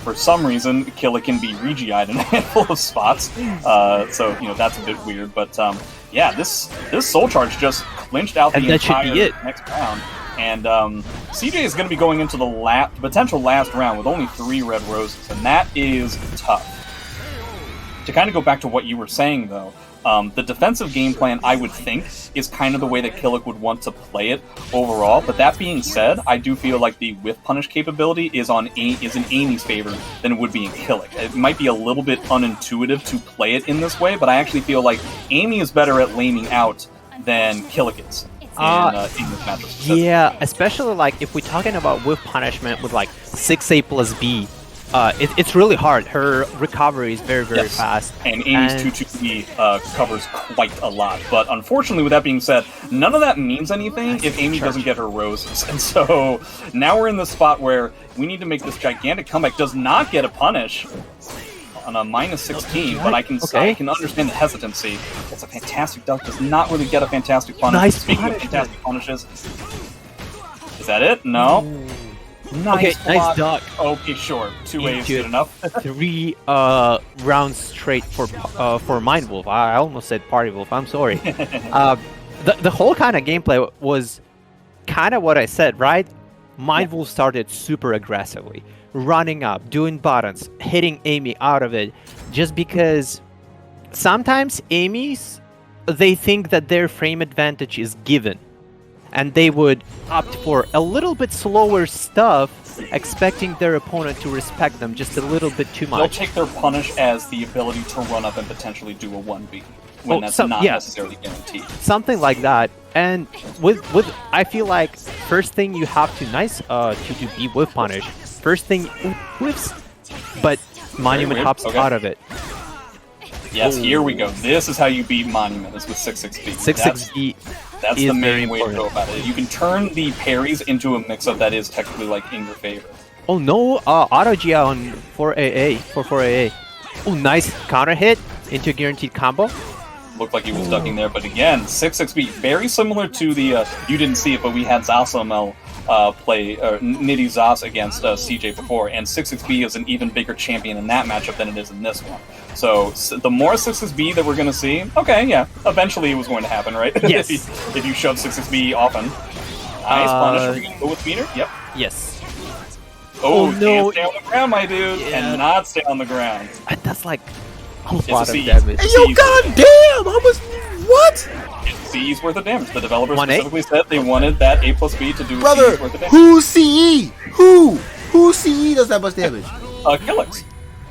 for some reason, Killick can be re-GI'd in a handful of spots. So that's a bit weird. But this Soul Charge just clinched out the entire next round. And CJ is going to be going into the potential last round with only 3 red roses, and that is tough. To kind of go back to what you were saying, though, the defensive game plan, I would think, is kind of the way that Killick would want to play it overall. But that being said, I do feel like the whiff punish capability is in Amy's favor than it would be in Killick. It might be a little bit unintuitive to play it in this way, but I actually feel like Amy is better at laning out than Killick is. In this matchup. Yeah, especially if we're talking about whiff punishment with 6A plus B, it's really hard. Her recovery is very, very fast. And Amy's 2-2B covers quite a lot. But unfortunately, with that being said, none of that means anything if Amy doesn't get her roses. And so now we're in the spot where we need to make this gigantic comeback. Does not get a punish on a -16, but I can understand the hesitancy. It's a fantastic duck. Does not really get a fantastic punish. Nice Speaking of fantastic punishes, is that it? No. Nice nice duck. Okay, sure. 2A is good enough. 3 rounds straight for Mindwolf. I almost said Party Wolf. I'm sorry. The whole kind of gameplay was kind of what I said, right? Mindwolf started super aggressively, running up, doing buttons, hitting Amy out of it, just because sometimes they think that their frame advantage is given, and they would opt for a little bit slower stuff, expecting their opponent to respect them just a little bit too much. They'll take their punish as the ability to run up and potentially do a 1B, when that's not necessarily guaranteed. Something like that. And with I feel like first thing you have to to be whiff punish. First thing whiffs, but Monument hops out of it. Yes, here we go. This is how you beat Monument, is with 6-6B. 6-6B. That's the main way to go about it. You can turn the parries into a mix-up that is technically like in your favor. Oh no, auto Gia on 4AA, 4AA. Oh, nice counter hit into guaranteed combo. Looked like he was ducking there, but again, 6-6B, very similar to the, you didn't see it, but we had Zasamel play Nitty Zas against CJ before, and 6-6B is an even bigger champion in that matchup than it is in this one. So the more 6-6B that we're going to see, okay, yeah, eventually it was going to happen, right? Yes. if you shove 6-6B often. Nice punish. Are we going to go with meter? Yep. Yes. Oh, no. Can't stay on the ground, my dude. Yeah. Cannot stay on the ground. That's like a lot of C. damage. Hey, yo, goddamn! I was what? It's CE's worth of damage. The developers 1A? specifically said they wanted that A plus B to do Brother, CE's worth of damage. who's CE? Who CE does that much damage? Killix.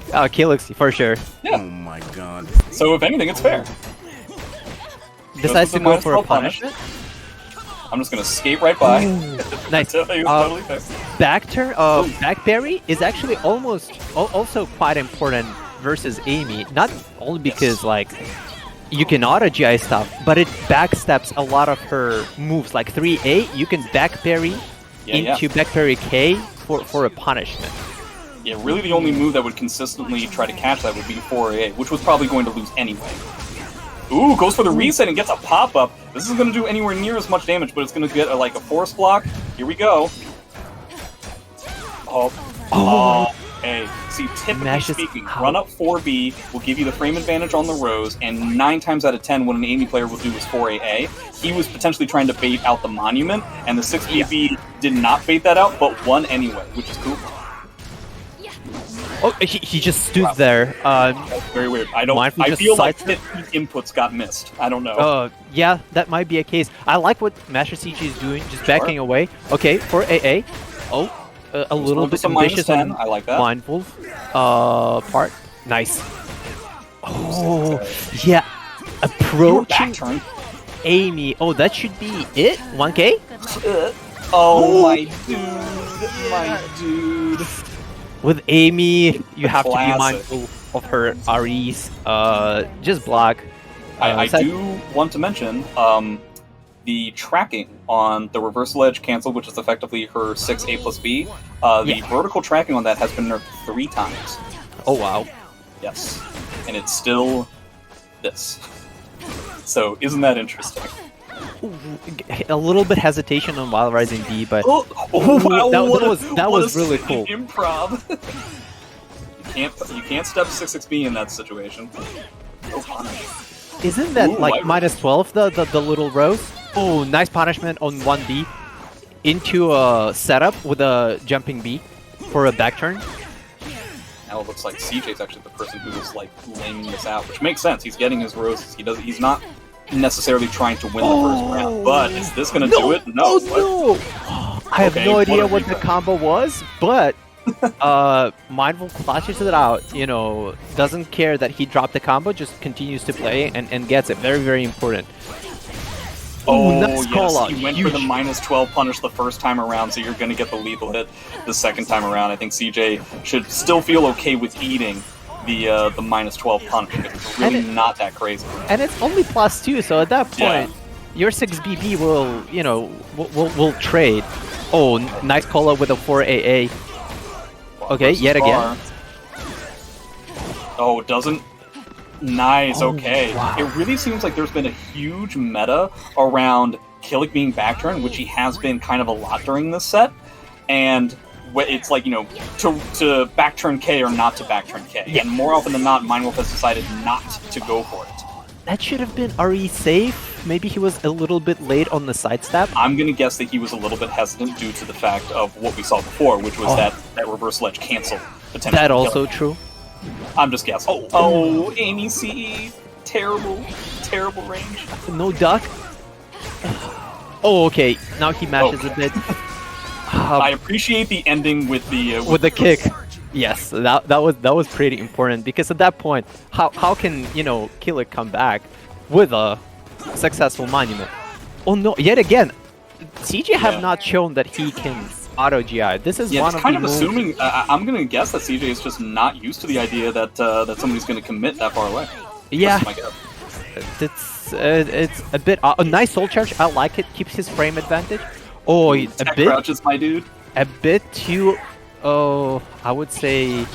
Killix, for sure. Yeah. Oh my god. So if anything, it's fair. Decides to go for a punish. I'm just gonna skate right by. Nice. Totally fair. Back turn, back parry is actually also quite important versus Amy. Not only because like you can auto GI stuff, but it backsteps a lot of her moves. Like 3A, you can back parry into back parry K for a punishment. Yeah, really the only move that would consistently try to catch that would be 4A, which was probably going to lose anyway. Ooh, goes for the reset and gets a pop-up. This isn't going to do anywhere near as much damage, but it's going to get like a force block. Here we go. Hey, see, typically speaking, run up 4B will give you the frame advantage on the rows, and 9 times out of 10, what an Amy player will do is 4AA. He was potentially trying to bait out the Monument, and the 6BB did not bait that out, but won anyway, which is cool. Oh, he just stood there. That's very weird. I feel like his inputs got missed. I don't know. Yeah, that might be a case. I like what MasterCJ is doing, just backing away. Okay, for AA. Oh, a little bit ambitious on I like that. Mindwolf part. Nice. Oh, yeah. Approaching Amy. Oh, that should be it? 1K? Oh, my dude. With Amy, you have to be mindful of her REs. Just block. I do want to mention the tracking on the reversal edge cancel, which is effectively her 6A plus B. The vertical tracking on that has been nerfed 3 times. Oh, wow. Yes. And it's still this. So, isn't that interesting? A little bit hesitation on Wild Rising D, but wow, that was really cool. Improv. you can't step 6-6B in that situation. Isn't that like -12 the little rose? Oh, nice punishment on 1B into a setup with a jumping B for a back turn. Now it looks like CJ's actually the person who is like laying this out, which makes sense. He's getting his roses. He's not necessarily trying to win the first round, but is this gonna do it? No. No! I have no idea what the combo was, but Mindwolf clutches it out, you know, doesn't care that he dropped the combo, just continues to play and gets it. Very, very important. Oh, nice call out. He went for the -12 punish the first time around, so you're going to get the lethal hit the second time around. I think CJ should still feel okay with eating the -12 punish, because it's really not that crazy. And it's only +2, so at that point, your 6BB will, you know, will trade. Oh, nice call out with a 4AA. Okay, yet again. Oh, it doesn't. Nice, okay. Wow. It really seems like there's been a huge meta around Killick being backturn, which he has been kind of a lot during this set. And it's like, you know, to backturn K or not to backturn K. Yeah. And more often than not, Mindwolf has decided not to go for it. That should have been RE safe. Maybe he was a little bit late on the sidestep. I'm going to guess that he was a little bit hesitant due to the fact of what we saw before, which was that reversal edge cancel potential. That also true. I'm just guessing. Oh, Amy CE. Terrible, terrible range. No duck. Oh, okay. Now he matches a bit. I appreciate the ending with the kick. Yes, that was pretty important, because at that point, how can, you know, Killick come back with a successful monument? Oh no, yet again, CJ have not shown that he can auto GI. This is Yeah, one it's of kind the of moves. assuming. I'm gonna guess that CJ is just not used to the idea that that somebody's gonna commit that far away. Yeah, That's my guess. it's a bit a nice soul charge. I like it. Keeps his frame advantage. Oh, a Tech bit crouches, my dude. too. Oh, I would say.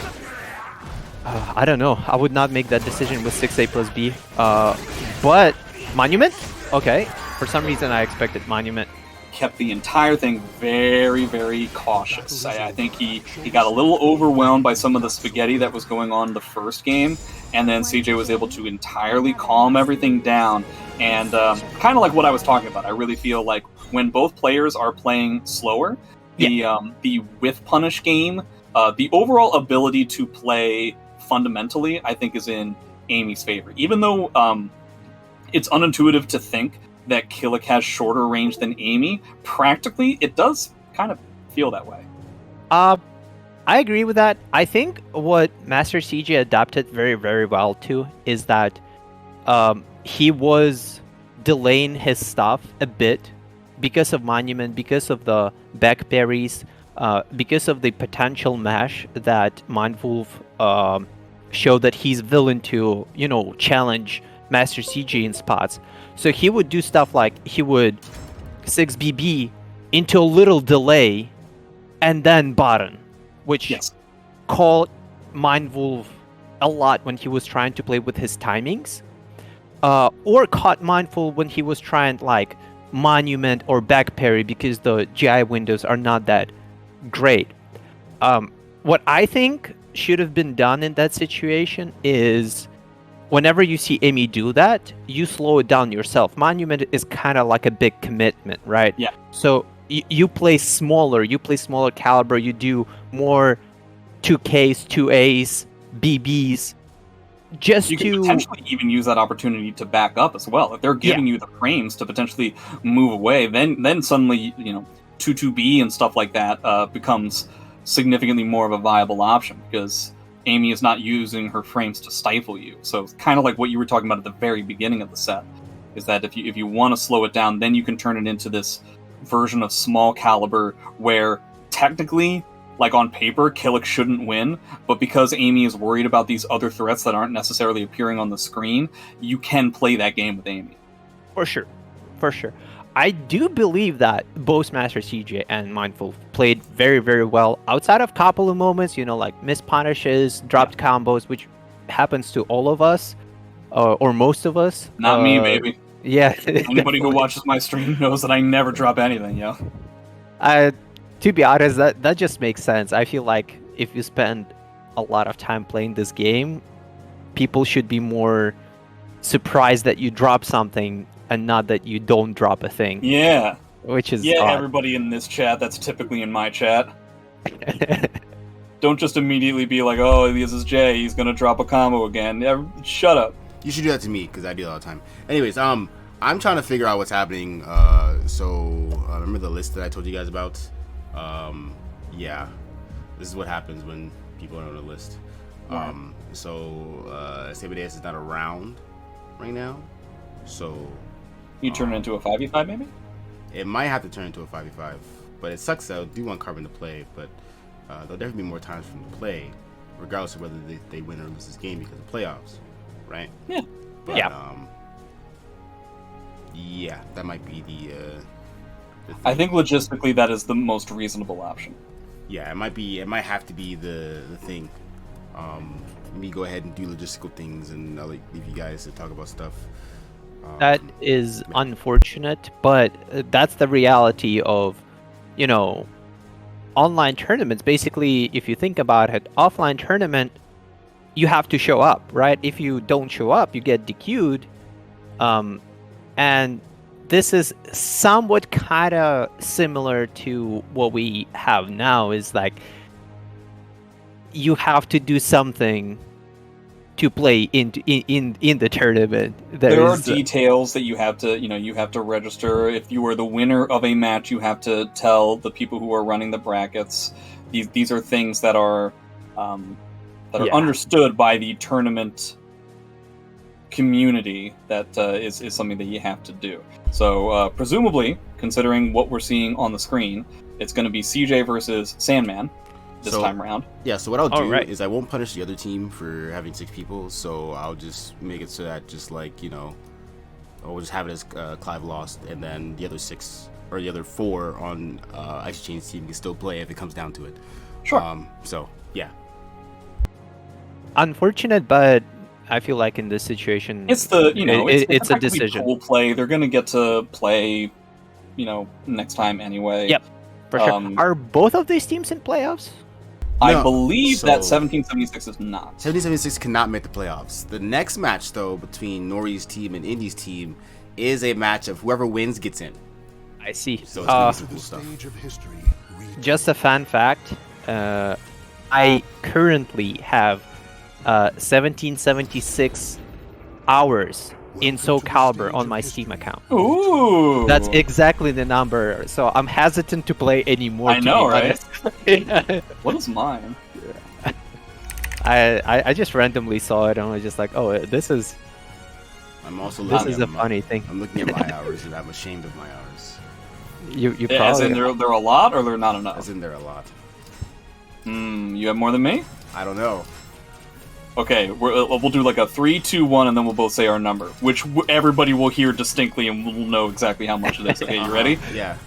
I don't know. I would not make that decision with 6A plus B. But Monument? Okay. For some reason, I expected Monument. Kept the entire thing very, very cautious. I think he got a little overwhelmed by some of the spaghetti that was going on in the first game, and then CJ was able to entirely calm everything down. And kind of like what I was talking about, I really feel like when both players are playing slower, the with punish game, the overall ability to play fundamentally, I think, is in Amy's favor. Even though it's unintuitive to think that Killick has shorter range than Amy, practically it does kind of feel that way. I agree with that. I think what MasterCJ adapted very, very well to is that he was delaying his stuff a bit because of Monument, because of the back parries, because of the potential mash that Mindwolf showed that he's willing to, challenge MasterCJ in spots. So he would do stuff like he would 6BB into a little delay and then button, which caught Mindwolf a lot when he was trying to play with his timings, or caught Mindful when he was trying like Monument or back parry because the GI windows are not that great. What I think should have been done in that situation is whenever you see Amy do that, you slow it down yourself. Monument is kind of like a big commitment, right? Yeah. So you play smaller caliber, you do more 2Ks, 2As, BBs, just you can potentially even use that opportunity to back up as well. If they're giving you the frames to potentially move away, then suddenly, 2-2B and stuff like that becomes significantly more of a viable option because Amy is not using her frames to stifle you. So it's kind of like what you were talking about at the very beginning of the set, is that if you want to slow it down, then you can turn it into this version of small caliber where technically, like on paper, Killick shouldn't win, but because Amy is worried about these other threats that aren't necessarily appearing on the screen, you can play that game with Amy. For sure. I do believe that both MasterCJ and Mindful played very, very well outside of a couple of moments, like missed punishes, dropped combos, which happens to all of us, or most of us. Not me, baby. Yeah. Anybody who watches my stream knows that I never drop anything, yo. To be honest, that just makes sense. I feel like if you spend a lot of time playing this game, people should be more surprised that you drop something and not that you don't drop a thing. Yeah. Which is odd. Odd. Everybody in this chat, that's typically in my chat. Don't just immediately be like, oh, this is Jay, he's gonna drop a combo again. Yeah, shut up. You should do that to me, because I do it all the time. Anyways, I'm trying to figure out what's happening. Remember the list that I told you guys about? Yeah. This is what happens when people are on a list. Yeah. Sabadeus is not around right now. So you turn it into a 5v5 maybe? It might have to turn into a 5v5, but it sucks that I do want Carbon to play, but there'll definitely be more times for him to play, regardless of whether they win or lose this game because of playoffs, right? Yeah. But, that might be the I think logistically that is the most reasonable option. Yeah, it might have to be the thing. Let me go ahead and do logistical things, and I'll leave you guys to talk about stuff. That is unfortunate, but that's the reality of, online tournaments. Basically, if you think about it, offline tournament, you have to show up, right? If you don't show up, you get DQ'd. And this is somewhat kind of similar to what we have now, is like you have to do something to play in the tournament. There are details that you have to register. If you are the winner of a match, you have to tell the people who are running the brackets. These are things that are understood by the tournament community that is something that you have to do. So presumably, considering what we're seeing on the screen, it's going to be CJ versus Sandman this time around. Yeah, so what I'll do is I won't punish the other team for having 6 people, so I'll just make it so that just like, you know, I'll just have it as Clive lost, and then the other 6 or the other 4 on Icychains team can still play if it comes down to it. Sure. So, yeah. Unfortunate, but I feel like in this situation, it's the, you know, it's a decision. Pool play. They're going to get to play, you know, next time anyway. Yep, for sure. Are both of these teams in playoffs? I believe that 1776 is not. 1776 cannot make the playoffs. The next match, though, between Nori's team and Indy's team is a match of whoever wins gets in. I see. So it's gonna be some cool stuff. Just a fun fact, I currently have 1776 hours in Soul Calibur on my Steam account. Ooh! That's exactly the number, so I'm hesitant to play anymore. I know, right? Yeah. What is mine? I just randomly saw it and I was just like, oh, this is a funny thing. I'm looking at my hours and I'm ashamed of my hours. You probably... As in they're a lot or they're not enough? As in they're a lot. You have more than me? I don't know. Okay, we'll do like a 3, 2, 1, and then we'll both say our number, which everybody will hear distinctly and will know exactly how much it is. Okay, you ready? Yeah.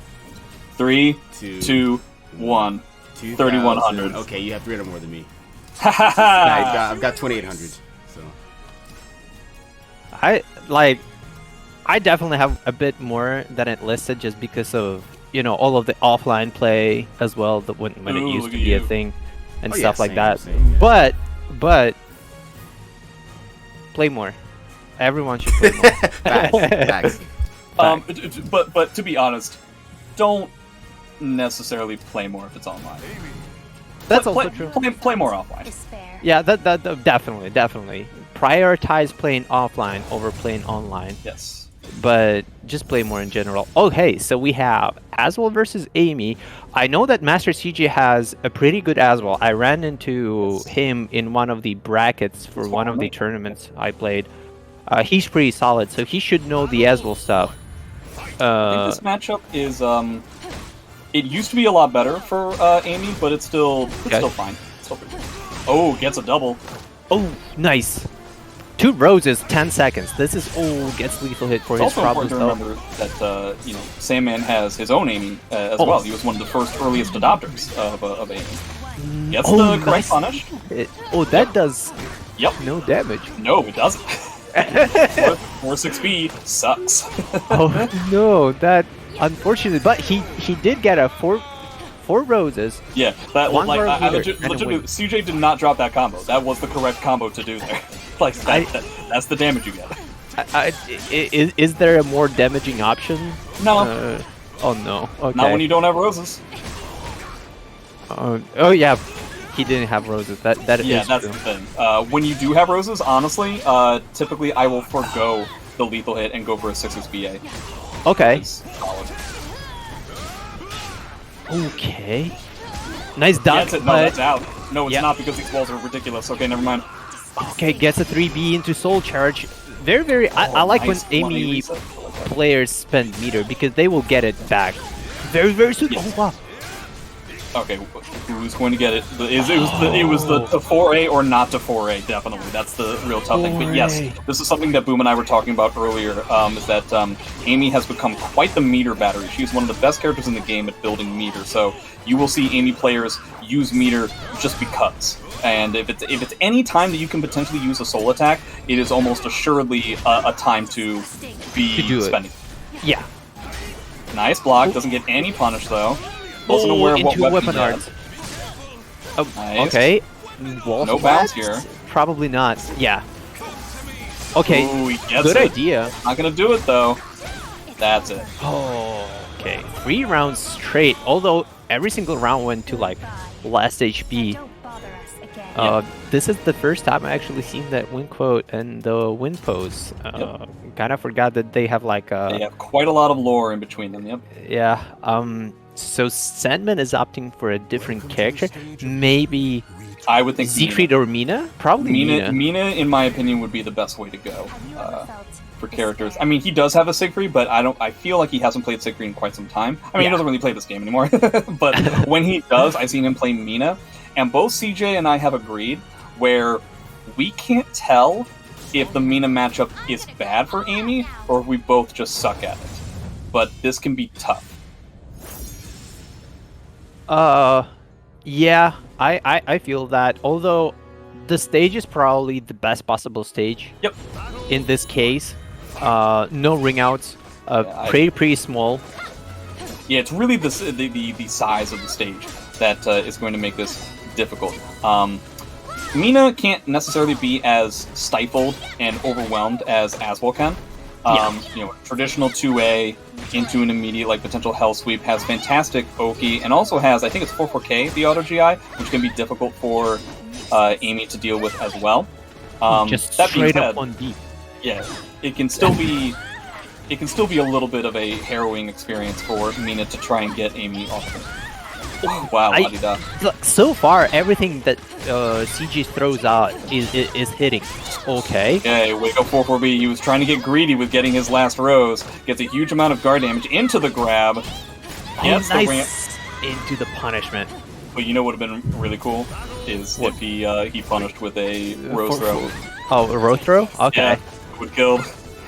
3, 2, 1. 3,100. Okay, you have 300 more than me. Haha! I've got 2,800. So. I definitely have a bit more than it listed just because of, you know, all of the offline play as well, when it used to be a thing and stuff like that. Same, yeah. But play more. Everyone should play more. Facts. But to be honest, don't necessarily play more if it's online. That's also true. Play more offline. Yeah, that definitely. Prioritize playing offline over playing online. Yes. But just play more in general. Okay, so we have Aswell versus Amy. I know that MasterCJ has a pretty good Aswell. I ran into him in one of the brackets for one of the tournaments I played. He's pretty solid, so he should know the Aswell stuff. I think this matchup is it used to be a lot better for Amy, but it's still fine. It's still pretty good. Oh, gets a double. Oh, nice. 2 roses, 10 seconds. This is gets lethal hit for his problems. It's also important to remember that Sandman has his own Amy as well. He was one of the first earliest adopters of Amy. Gets the correct punish. That does. Yep. No damage. No, it doesn't. 4-6B sucks. Oh no, that unfortunate. But he did get a 4 roses. Yeah, that one legitimately, CJ did not drop that combo. That was the correct combo to do there. Like that's the damage you get. Is there a more damaging option? No. Oh no. Okay. Not when you don't have roses. Oh yeah, he didn't have roses. That is that's true. the thing. When you do have roses, honestly, typically I will forego the lethal hit and go for a 6 BA. Okay. Okay. Nice duck. No, that's out. No, it's not because these walls are ridiculous. Okay, never mind. Okay, gets a 3B into Soul Charge. Very. I like nice when Amy players spend meter because they will get it back very soon. Yes. Oh wow. Okay, who's going to get it? It was the 4A or not to 4A, definitely. That's the real tough thing. But yes, this is something that Boom and I were talking about earlier, is that Amy has become quite the meter battery. She's one of the best characters in the game at building meter, so you will see Amy players use meter just because. And if it's any time that you can potentially use a soul attack, it is almost assuredly a time to be spending. Yeah. Nice block, doesn't get any punish though. Wasn't aware of what weapon arts. Oh, nice. Okay. No bounce here. Probably not. Yeah. Okay. Ooh, he gets Good it. idea. Not gonna do it though. That's it. Oh, okay. 3 rounds straight. Although every single round went to like last HP. This is the first time I actually seen that win quote and the win pose. Kind of forgot that they have like they have quite a lot of lore in between them. Yep. Yeah. So Sandman is opting for a different character. Maybe I would think Siegfried or Mina? Probably Mina. Mina, in my opinion, would be the best way to go for characters. I mean, he does have a Siegfried, but I feel like he hasn't played Siegfried in quite some time. I mean, he doesn't really play this game anymore. But when he does, I've seen him play Mina. And both CJ and I have agreed where we can't tell if the Mina matchup is bad for Amy or if we both just suck at it. But this can be tough. Yeah, I feel that. Although the stage is probably the best possible stage. Yep. In this case, no ring outs. Pretty small. Yeah, it's really the size of the stage that is going to make this difficult. Mina can't necessarily be as stifled and overwhelmed as Aswell can. Traditional 2A into an immediate potential hell sweep, has fantastic Oki, and also has, I think it's 4-4K, the auto GI, which can be difficult for Amy to deal with as well. Just that straight being up said, on deep. Yeah, it can still be a little bit of a harrowing experience for Mina to try and get Amy off of. Wow, look, so far everything that CJ throws out is hitting. Okay. Okay, wake up 4-4B. He was trying to get greedy with getting his last rose. Gets a huge amount of guard damage into the grab. Nice into the punishment. But you know what would have been really cool is if he punished with a rose throw. Oh, a rose throw? Okay. Yeah, it would kill.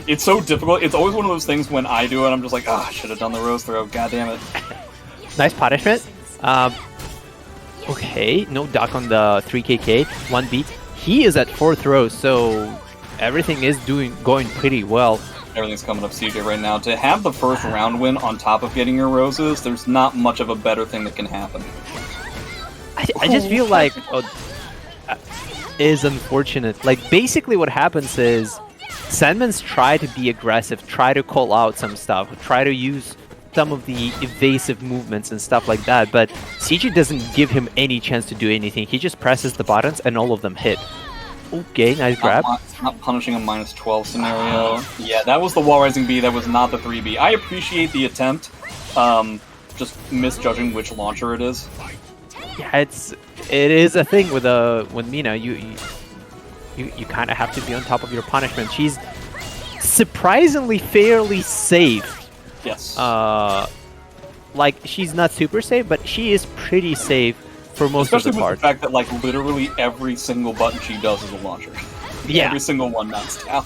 It's so difficult. It's always one of those things when I do it, I'm just like, I should have done the rose throw. God damn it. Nice punishment. Okay, no duck on the 3KK, 1 beat. He is at 4th row, so everything is going pretty well. Everything's coming up CJ right now. To have the first round win on top of getting your roses, there's not much of a better thing that can happen. I just feel like is unfortunate. Basically what happens is Sandman's try to be aggressive, try to call out some stuff, try to use some of the evasive movements and stuff like that, but CJ doesn't give him any chance to do anything. He just presses the buttons and all of them hit. Okay, nice grab. Not punishing a -12 scenario. Yeah, that was the wall rising B, that was not the 3B. I appreciate the attempt, just misjudging which launcher it is. Yeah, it is a thing with Mina. You kind of have to be on top of your punishment. She's surprisingly fairly safe. Yes. She's not super safe, but she is pretty safe for most of the part. Especially with the fact that literally every single button she does is a launcher. Yeah. Every single one knocks down.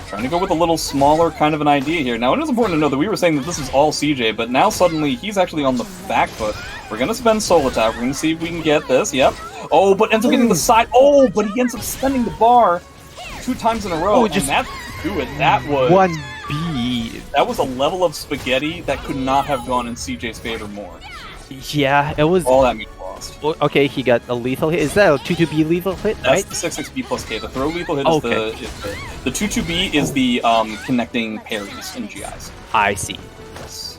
Trying to go with a little smaller kind of an idea here. Now, it is important to know that we were saying that this is all CJ, but now suddenly he's actually on the back foot. We're going to spend Soul Attack. We're going to see if we can get this. Yep. Oh, but ends up getting the side. Oh, but he ends up spending the bar 2 times in a row. And that's do it. That was 1B. That was a level of spaghetti that could not have gone in CJ's favor more. Yeah, it was. All that means lost. Okay, he got a lethal hit. Is that a 2-2B lethal hit? That's right? the 6-6B plus K. The throw lethal hit is the 2-2B is the connecting parries in GIs. I see. Yes.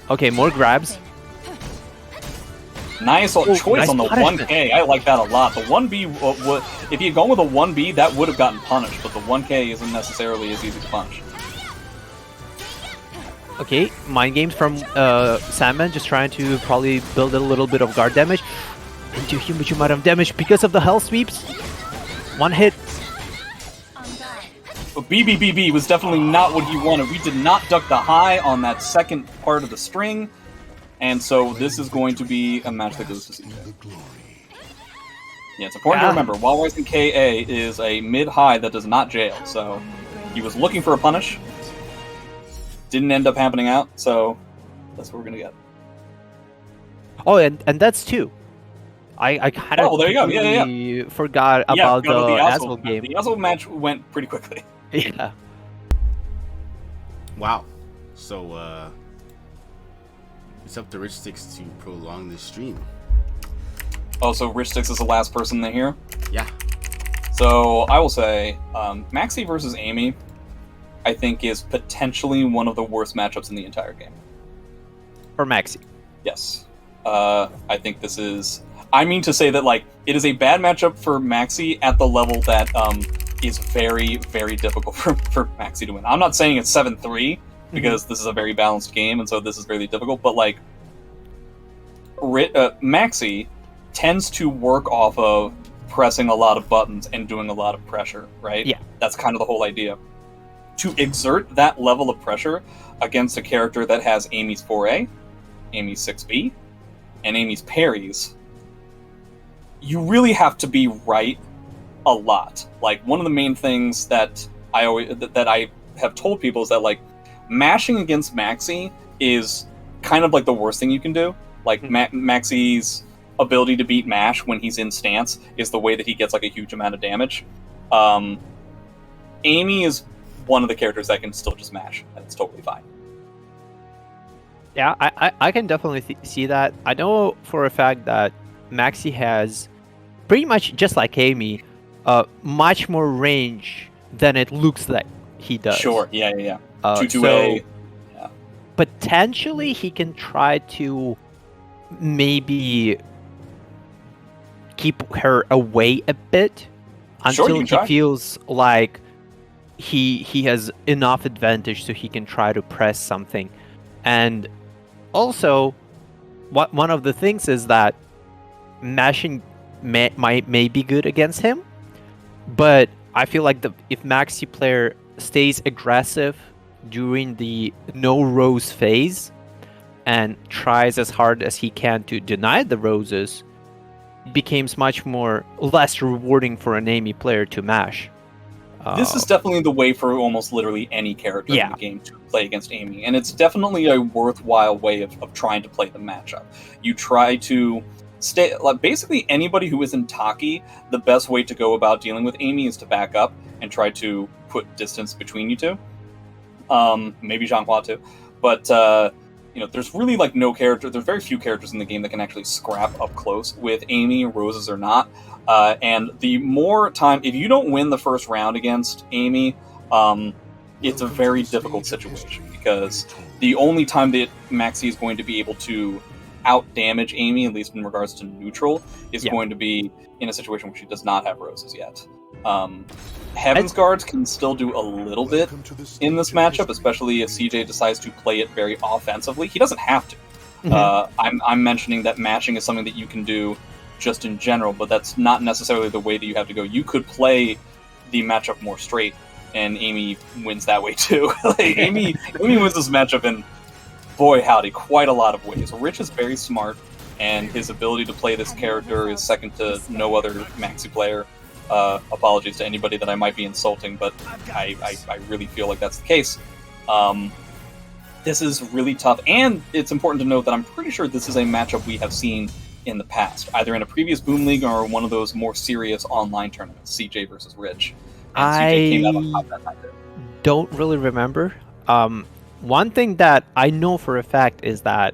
Okay, more grabs. Nice choice nice on the punishment. 1K. I like that a lot. The 1B, if he had gone with a 1B, that would have gotten punished, but the 1K isn't necessarily as easy to punish. Okay, mind games from Sandman, just trying to probably build a little bit of guard damage into a huge amount of damage because of the hell sweeps. 1 hit. But BBBB was definitely not what he wanted. We did not duck the high on that second part of the string, and so this is going to be a match that goes to CJ. Yeah, it's important to remember, Wall Rising KA is a mid-high that does not jail, so he was looking for a punish. Didn't end up happening out, so that's what we're gonna get. Oh, and that's 2. I kind of there you go. Yeah. forgot about the Aswell game. The Aswell match went pretty quickly. Yeah. Wow. So, it's up to Richsticks to prolong this stream. Oh, so Richsticks is the last person they hear? Yeah. So, I will say, Maxi versus Amy, I think, is potentially one of the worst matchups in the entire game. For Maxi. Yes. I think this is... I mean to say that, it is a bad matchup for Maxi at the level that is very, very difficult for Maxi to win. I'm not saying it's 7-3, because this is a very balanced game, and so this is very difficult, but, Maxi tends to work off of pressing a lot of buttons and doing a lot of pressure, right? Yeah. That's kind of the whole idea. To exert that level of pressure against a character that has Amy's 4A, Amy's 6B, and Amy's parries, you really have to be right a lot. Like, one of the main things that I have told people is that, like, mashing against Maxi is kind of like the worst thing you can do. Like, Maxi's ability to beat Mash when he's in stance is the way that he gets like a huge amount of damage. Amy is one of the characters that can still just mash, and it's totally fine. Yeah, I can definitely see that. I know for a fact that Maxi has pretty much, just like Amy, much more range than it looks like he does. Sure, yeah. 2-2A. So yeah. Potentially he can try to maybe keep her away a bit until he feels like he has enough advantage so he can try to press something. And also, one of the things is that mashing may be good against him, but I feel like if Maxi player stays aggressive during the no rose phase and tries as hard as he can to deny the roses, it becomes much less rewarding for an Amy player to mash. This is definitely the way for almost literally any character in the game to play against Amy, and it's definitely a worthwhile way of trying to play the matchup. You try to stay, like, basically anybody who isn't Taki, the best way to go about dealing with Amy is to back up and try to put distance between you two. Maybe Jean-Claude too, but there's really like there's very few characters in the game that can actually scrap up close with Amy, roses or not. And the more time, if you don't win the first round against Amy, it's a very difficult situation, because the only time that Maxi is going to be able to out-damage Amy, at least in regards to neutral, is going to be in a situation where she does not have roses yet. Heaven's Guards can still do a little bit in this matchup, especially if CJ decides to play it very offensively. He doesn't have to. I'm mentioning that mashing is something that you can do just in general, but that's not necessarily the way that you have to go. You could play the matchup more straight, and Amy wins that way too. Amy wins this matchup in, boy howdy, quite a lot of ways. Rich is very smart, and his ability to play this character is second to no other Maxi player. Apologies to anybody that I might be insulting, but I really feel like that's the case. This is really tough, and it's important to note that I'm pretty sure this is a matchup we have seen in the past, either in a previous Boom League or one of those more serious online tournaments, CJ versus Rich. And CJ came out on top that night. Don't really remember. One thing that I know for a fact is that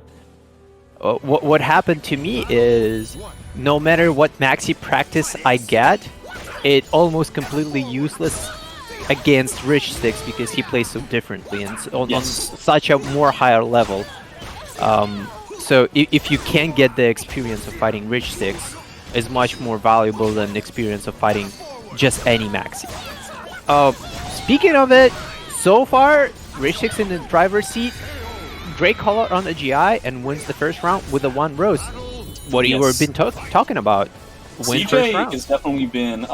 what happened to me is, no matter what Maxi practice I get, it almost completely useless against Richsticks, because he plays so differently and on such a more higher level. So if you can get the experience of fighting Richsticks, is much more valuable than the experience of fighting just any Maxi. Speaking of it, so far Richsticks in the driver's seat, great color on the GI, and wins the first round with a 1 rose. What have you been talking about? CJ has definitely been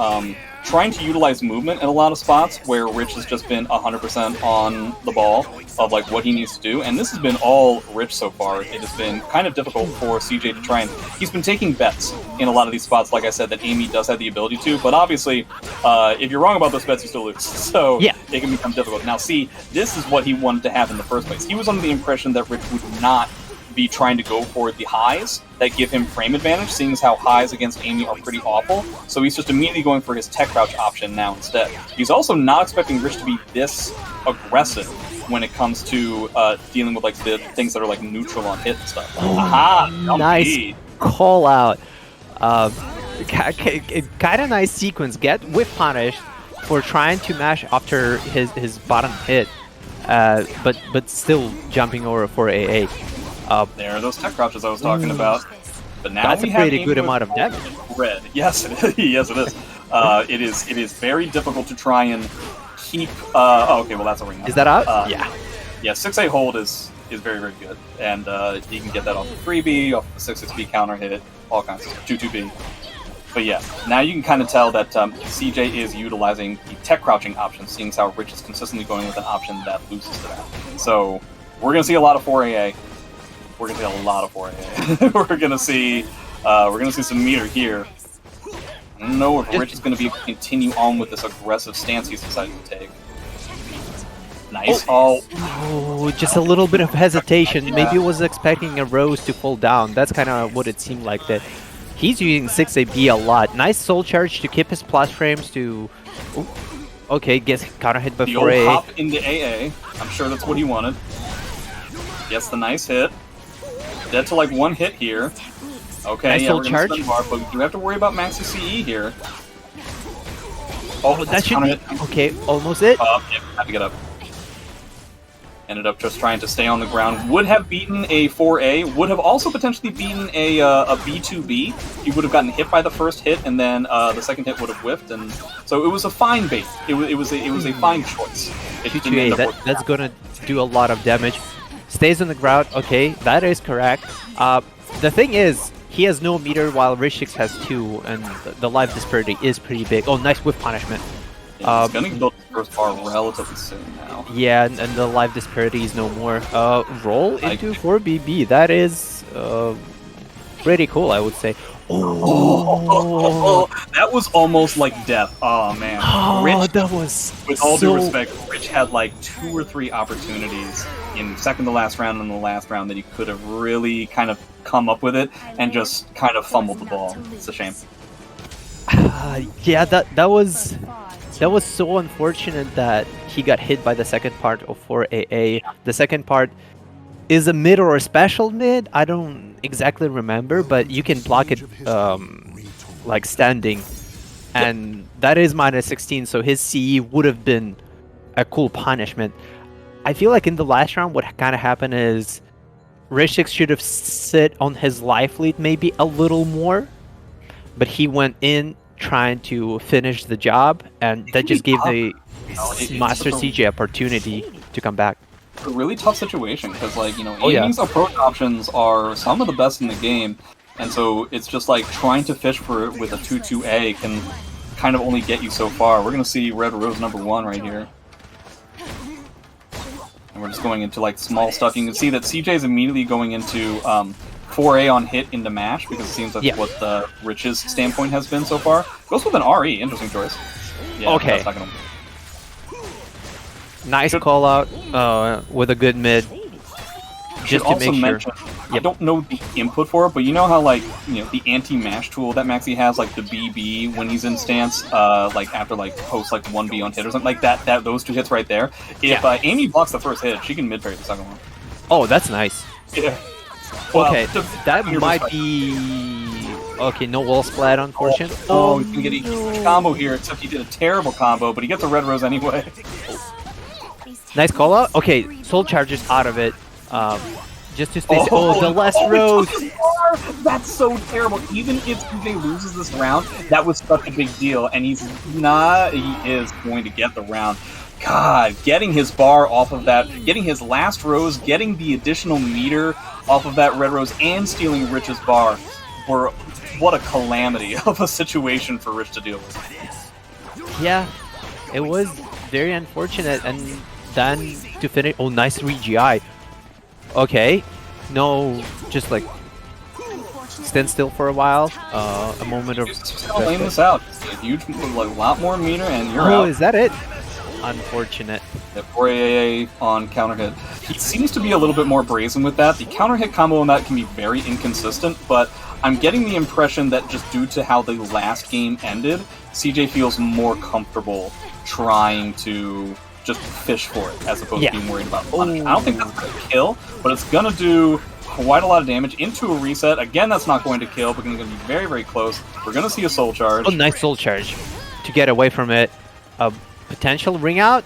trying to utilize movement in a lot of spots where Rich has just been 100% on the ball of like what he needs to do, and this has been all Rich so far. It has been kind of difficult for CJ to try, and he's been taking bets in a lot of these spots, like I said, that Amy does have the ability to, but obviously if you're wrong about those bets, you still lose, so it can become difficult. Now see, this is what he wanted to have in the first place. He was under the impression that Rich would not be trying to go for the highs that give him frame advantage, seeing as how highs against Amy are pretty awful. So he's just immediately going for his tech crouch option now instead. He's also not expecting Rich to be this aggressive when it comes to dealing with like the things that are like neutral on hit and stuff. Nice call out. Kind of nice sequence. Get whiff punished for trying to mash after his bottom hit, but still jumping over for AA. There are those tech crouches I was talking about. But now that's a pretty good amount of damage. Red. Yes, it is. Yes, it is. It is very difficult to try and keep. Okay, well that's a ring. Is that out? Yeah. 6A hold is is very, very good. And you can get that off the freebie, off the 6-6B counter hit, all kinds of stuff, 2-2B. But yeah, now you can kind of tell that CJ is utilizing the tech crouching option, seeing as how Rich is consistently going with an option that loses to that. So we're going to see a lot of 4AA. We're going to see a lot of 4AA. We're going to see some meter here. I don't know if Rich is going to be able to continue on with this aggressive stance he's decided to take. Nice. Oh, just a little bit of hesitation. Yeah. Maybe was expecting a Rose to fall down. That's kind of what it seemed like. That he's using 6AB a lot. Nice soul charge to keep his plus frames to... Ooh. Okay, gets counter hit by The 4A. old hop into AA. I'm sure that's what he wanted. Gets the nice hit. Dead to like one hit here. Okay, nice yeah, soul we're gonna charge. spend bar, but you have to worry about maxi CE here. Oh, that should be... Okay, almost it. Yep, had to get up. Ended up just trying to stay on the ground. Would have beaten a 4A. Would have also potentially beaten a B2B. He would have gotten hit by the first hit, and then the second hit would have whiffed. And so it was a fine bait. It was a fine choice. That's gonna do a lot of damage. Stays on the ground. Okay, that is correct. The thing is, he has no meter while Richsticks has 2, and the life disparity is pretty big. Oh, nice whiff punishment. Yeah, he's gonna build the first bar relatively soon now. Yeah, and the life disparity is no more. Roll into 4BB. That is pretty cool, I would say. Oh, that was almost like death. Oh man. Oh, Rich, that was with all so... due respect, Rich had like 2 or 3 opportunities in second to last round and the last round that he could have really kind of come up with it and just kind of fumbled the ball. It's a shame. Yeah, that was so unfortunate that he got hit by the second part of 4AA. The second part is a mid or a special mid. I don't exactly remember, but you can block it like standing, and that is minus 16. So his CE would have been a cool punishment. I feel like in the last round, what kind of happened is Richsticks should have sit on his life lead maybe a little more, but he went in trying to finish the job, and that just gave the MasterCJ opportunity to come back. A really tough situation because, like, you know, Amy's approach options are some of the best in the game, and so it's just like trying to fish for it with a 2-2A can kind of only get you so far. We're gonna see Red Rose #1 right here. And we're just going into like small stuff. You can see that CJ is immediately going into 4A on hit into mash because it seems that's what the Rich's standpoint has been so far. Goes with an RE, interesting choice. Yeah, okay. That's not gonna... Nice call out with a good mid. Just to make mention, I don't know the input for it, but you know how, like, you know, the anti-mash tool that Maxi has, like the BB when he's in stance, like after like post like 1B on hit or something like that. Those 2 hits right there. If Amy blocks the first hit, she can mid parry the second one. Oh, that's nice. Yeah. Well, okay, that might be... Okay, no wall splat, unfortunately. Oh, he's gonna get a huge combo here, except he did a terrible combo, but he gets a Red Rose anyway. Nice call out. Okay, soul charges out of it. Just to stay. Oh, the last Rose. That's so terrible. Even if CJ loses this round, that was such a big deal, and he's not. He is going to get the round. God, getting his bar off of that, getting his last Rose, getting the additional meter off of that Red Rose, and stealing Rich's bar were what a calamity of a situation for Rich to deal with. Yeah, it was very unfortunate, and then to finish. Oh, nice 3GI. Okay, no, just like stand still for a while. A moment of. Just gonna lane this out. A huge, like, a lot more meter, and you're out. Oh, is that it? Unfortunate. Yeah, 4AA on counter hit. He seems to be a little bit more brazen with that. The counter hit combo on that can be very inconsistent, but I'm getting the impression that just due to how the last game ended, CJ feels more comfortable trying to just fish for it as opposed to being worried about punishment. I don't think that's going to kill, but it's going to do quite a lot of damage into a reset. Again, that's not going to kill, but it's going to be very, very close. We're going to see a soul charge. Oh, nice soul charge to get away from it. A potential ring out.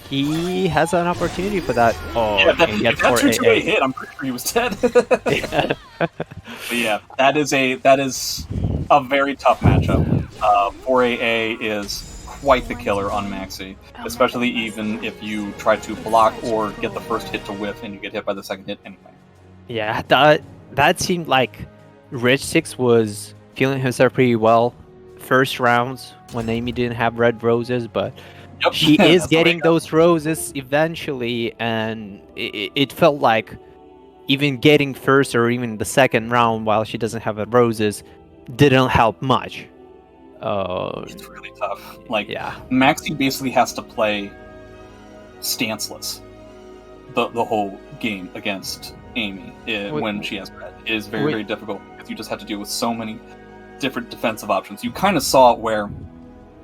He has an opportunity for that. Oh, yeah, if that 2-2A hit, I'm pretty sure he was dead. But yeah, that is a very tough matchup. 4AA is quite the killer on Maxi, especially even if you try to block or get the first hit to whiff and you get hit by the second hit anyway. Yeah, that seemed like Richsticks was feeling himself pretty well first rounds when Amy didn't have red roses, but Yep. she is That's getting the way those roses eventually, and it felt like even getting first or even the second round while she doesn't have the roses didn't help much. it's really tough. Like, Yeah. Maxi basically has to play stanceless the whole game against Amy when she has red. It is very, very difficult because you just have to deal with so many different defensive options. You kind of saw it where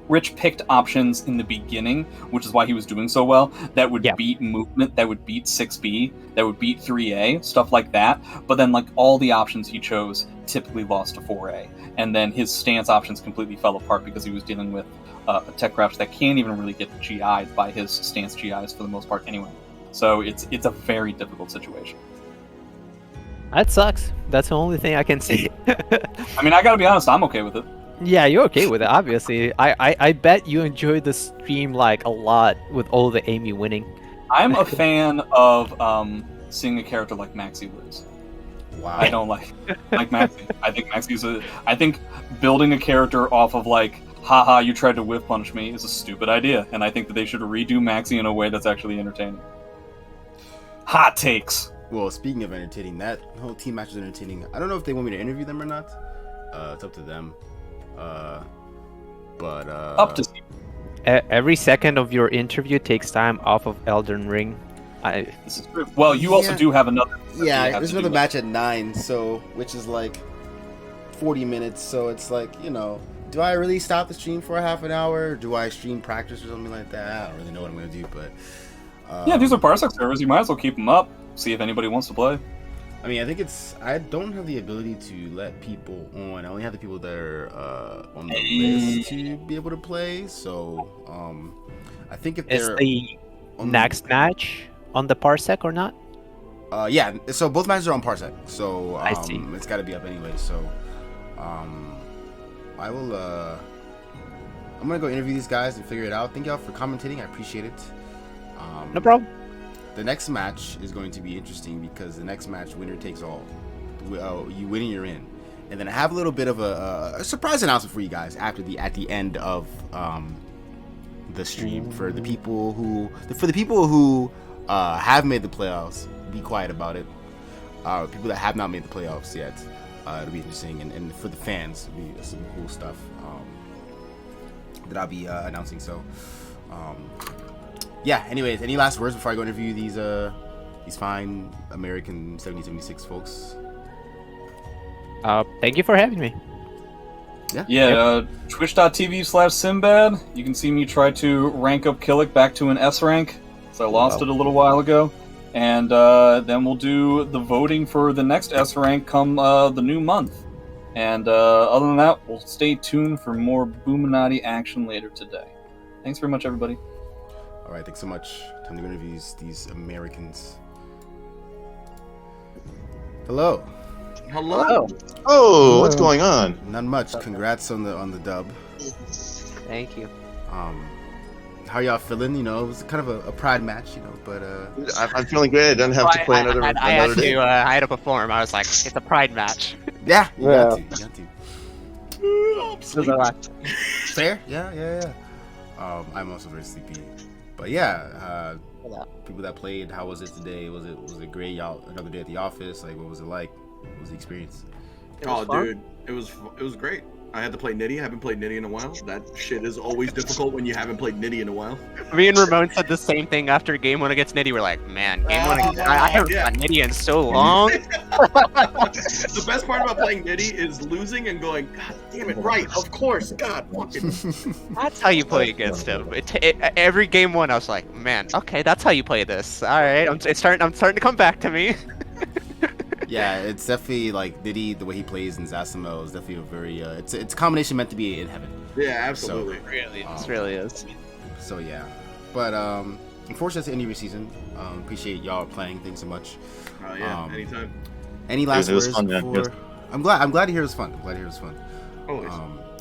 Rich picked options in the beginning, which is why he was doing so well, that would beat movement, that would beat 6B, that would beat 3A, stuff like that. But then, like, all the options he chose typically lost to 4A. And then his stance options completely fell apart because he was dealing with a tech crouch that can't even really get GI'd by his stance GIs for the most part anyway. So it's a very difficult situation. That sucks. That's the only thing I can see. I mean, I gotta be honest, I'm okay with it. Yeah, you're okay with it, obviously. I bet you enjoyed the stream like a lot with all the Amy winning. I'm a fan of seeing a character like Maxi lose. Wow. I don't like Maxi. I think building a character off of like, haha, you tried to whiff punish me is a stupid idea, and I think that they should redo Maxi in a way that's actually entertaining. Hot takes. Well, speaking of entertaining, that whole team match is entertaining. I don't know if they want me to interview them or not. It's up to them. Up to you. Every second of your interview takes time off of Elden Ring. This is true. Well, you also do have another. Yeah, there's another match at 9, so which is like 40 minutes. So it's like, you know, do I really stop the stream for a half an hour? Or do I stream practice or something like that? I don't really know what I'm gonna do, but yeah, these are Parsec servers. You might as well keep them up. See if anybody wants to play. I mean, I think I don't have the ability to let people on. I only have the people that are on the list to be able to play. So, I think if Is they're the next match on the Parsec or not? Yeah. So both matches are on Parsec. So I see. It's got to be up anyway. So, I will. I'm gonna go interview these guys and figure it out. Thank y'all for commentating. I appreciate it. No problem. The next match is going to be interesting because the next match, winner takes all. You win and you're in. And then I have a little bit of a surprise announcement for you guys at the end of the stream for the people who have made the playoffs. Be quiet about it. People that have not made the playoffs yet. It'll be interesting, and for the fans, it'll be some cool stuff that I'll be announcing. So. Yeah, anyways, any last words before I go interview these fine American 7076 folks? Thank you for having me. Yeah, twitch.tv/Sinbad. You can see me try to rank up Killick back to an S rank, so I lost it a little while ago. And then we'll do the voting for the next S rank come the new month. And other than that, we'll stay tuned for more Boominati action later today. Thanks very much, everybody. All right, thanks so much. Time to go interview these Americans. Hello. Hello. Oh, what's going on? Not much. Congrats on the dub. Thank you. How y'all feeling? You know, it was kind of a pride match, you know, but I'm feeling great. I don't have to play another day. I had to perform. I was like, it's a pride match. Yeah, you got to. Fair? Yeah. I'm also very sleepy. But yeah, people that played, how was it today? Was it great? Y'all another day at the office? Like, what was it like? What was the experience? Oh, dude, it was great. I had to play Nitty. I haven't played Nitty in a while. That shit is always difficult when you haven't played Nitty in a while. Me and Ramon said the same thing after game 1 against Nitty. We're like, man, game 1 against I haven't played Nitty in so long. The best part about playing Nitty is losing and going, God damn it, right, of course, God fucking. That's how you play against him. Every game 1, I was like, man, okay, that's how you play this. All right, I'm starting to come back to me. Yeah, it's definitely like Diddy, the way he plays in Zasamel is definitely a very it's a combination meant to be in heaven. Yeah, absolutely. So, It really is. So yeah, but unfortunately, it's the end of your season. Appreciate y'all playing. Thanks so much. Oh yeah, anytime. Any last words fun, before? I'm glad to hear it was fun. Always.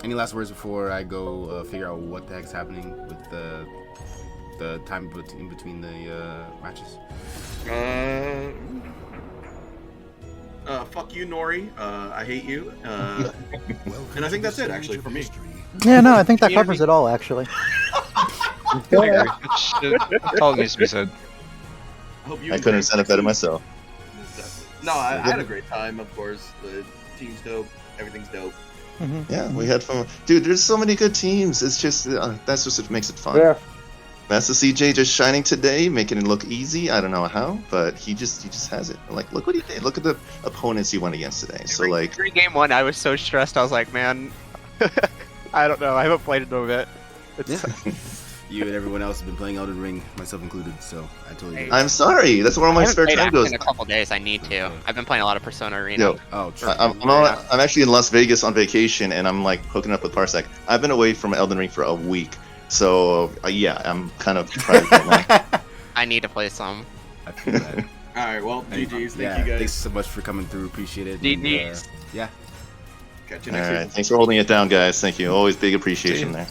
Any last words before I go figure out what the heck's happening with the time in between the matches? Fuck you, Nori. I hate you. And I think that's it, actually, for me. Yeah, no, I think that covers it all, actually. I agree. That's all that needs to be said. I couldn't have said it better myself. No, I had a great time, of course. The team's dope. Everything's dope. Yeah, we had fun. Dude, there's so many good teams. It's just, that's just what makes it fun. Yeah. MasterCJ just shining today, making it look easy. I don't know how, but he just has it. Like, look what he did. Look at the opponents he went against today. So, like... Every game one, I was so stressed. I was like, man... I don't know. I haven't played it in a bit. You and everyone else have been playing Elden Ring, myself included, so I totally get it. I'm sorry. That's where all my spare time goes. In a couple days, I need to. I've been playing a lot of Persona Arena. Yo, I'm actually in Las Vegas on vacation, and I'm like hooking up with Parsec. I've been away from Elden Ring for a week, so yeah, I'm kind of deprived right now. I need to play some. I feel that. All right, well, GG's. Thank Yeah, you guys. thanks so much for coming through. Appreciate it. GG's. Yeah. Catch you All next right, week. thanks for holding it down, guys. Thank you. Always big appreciation there.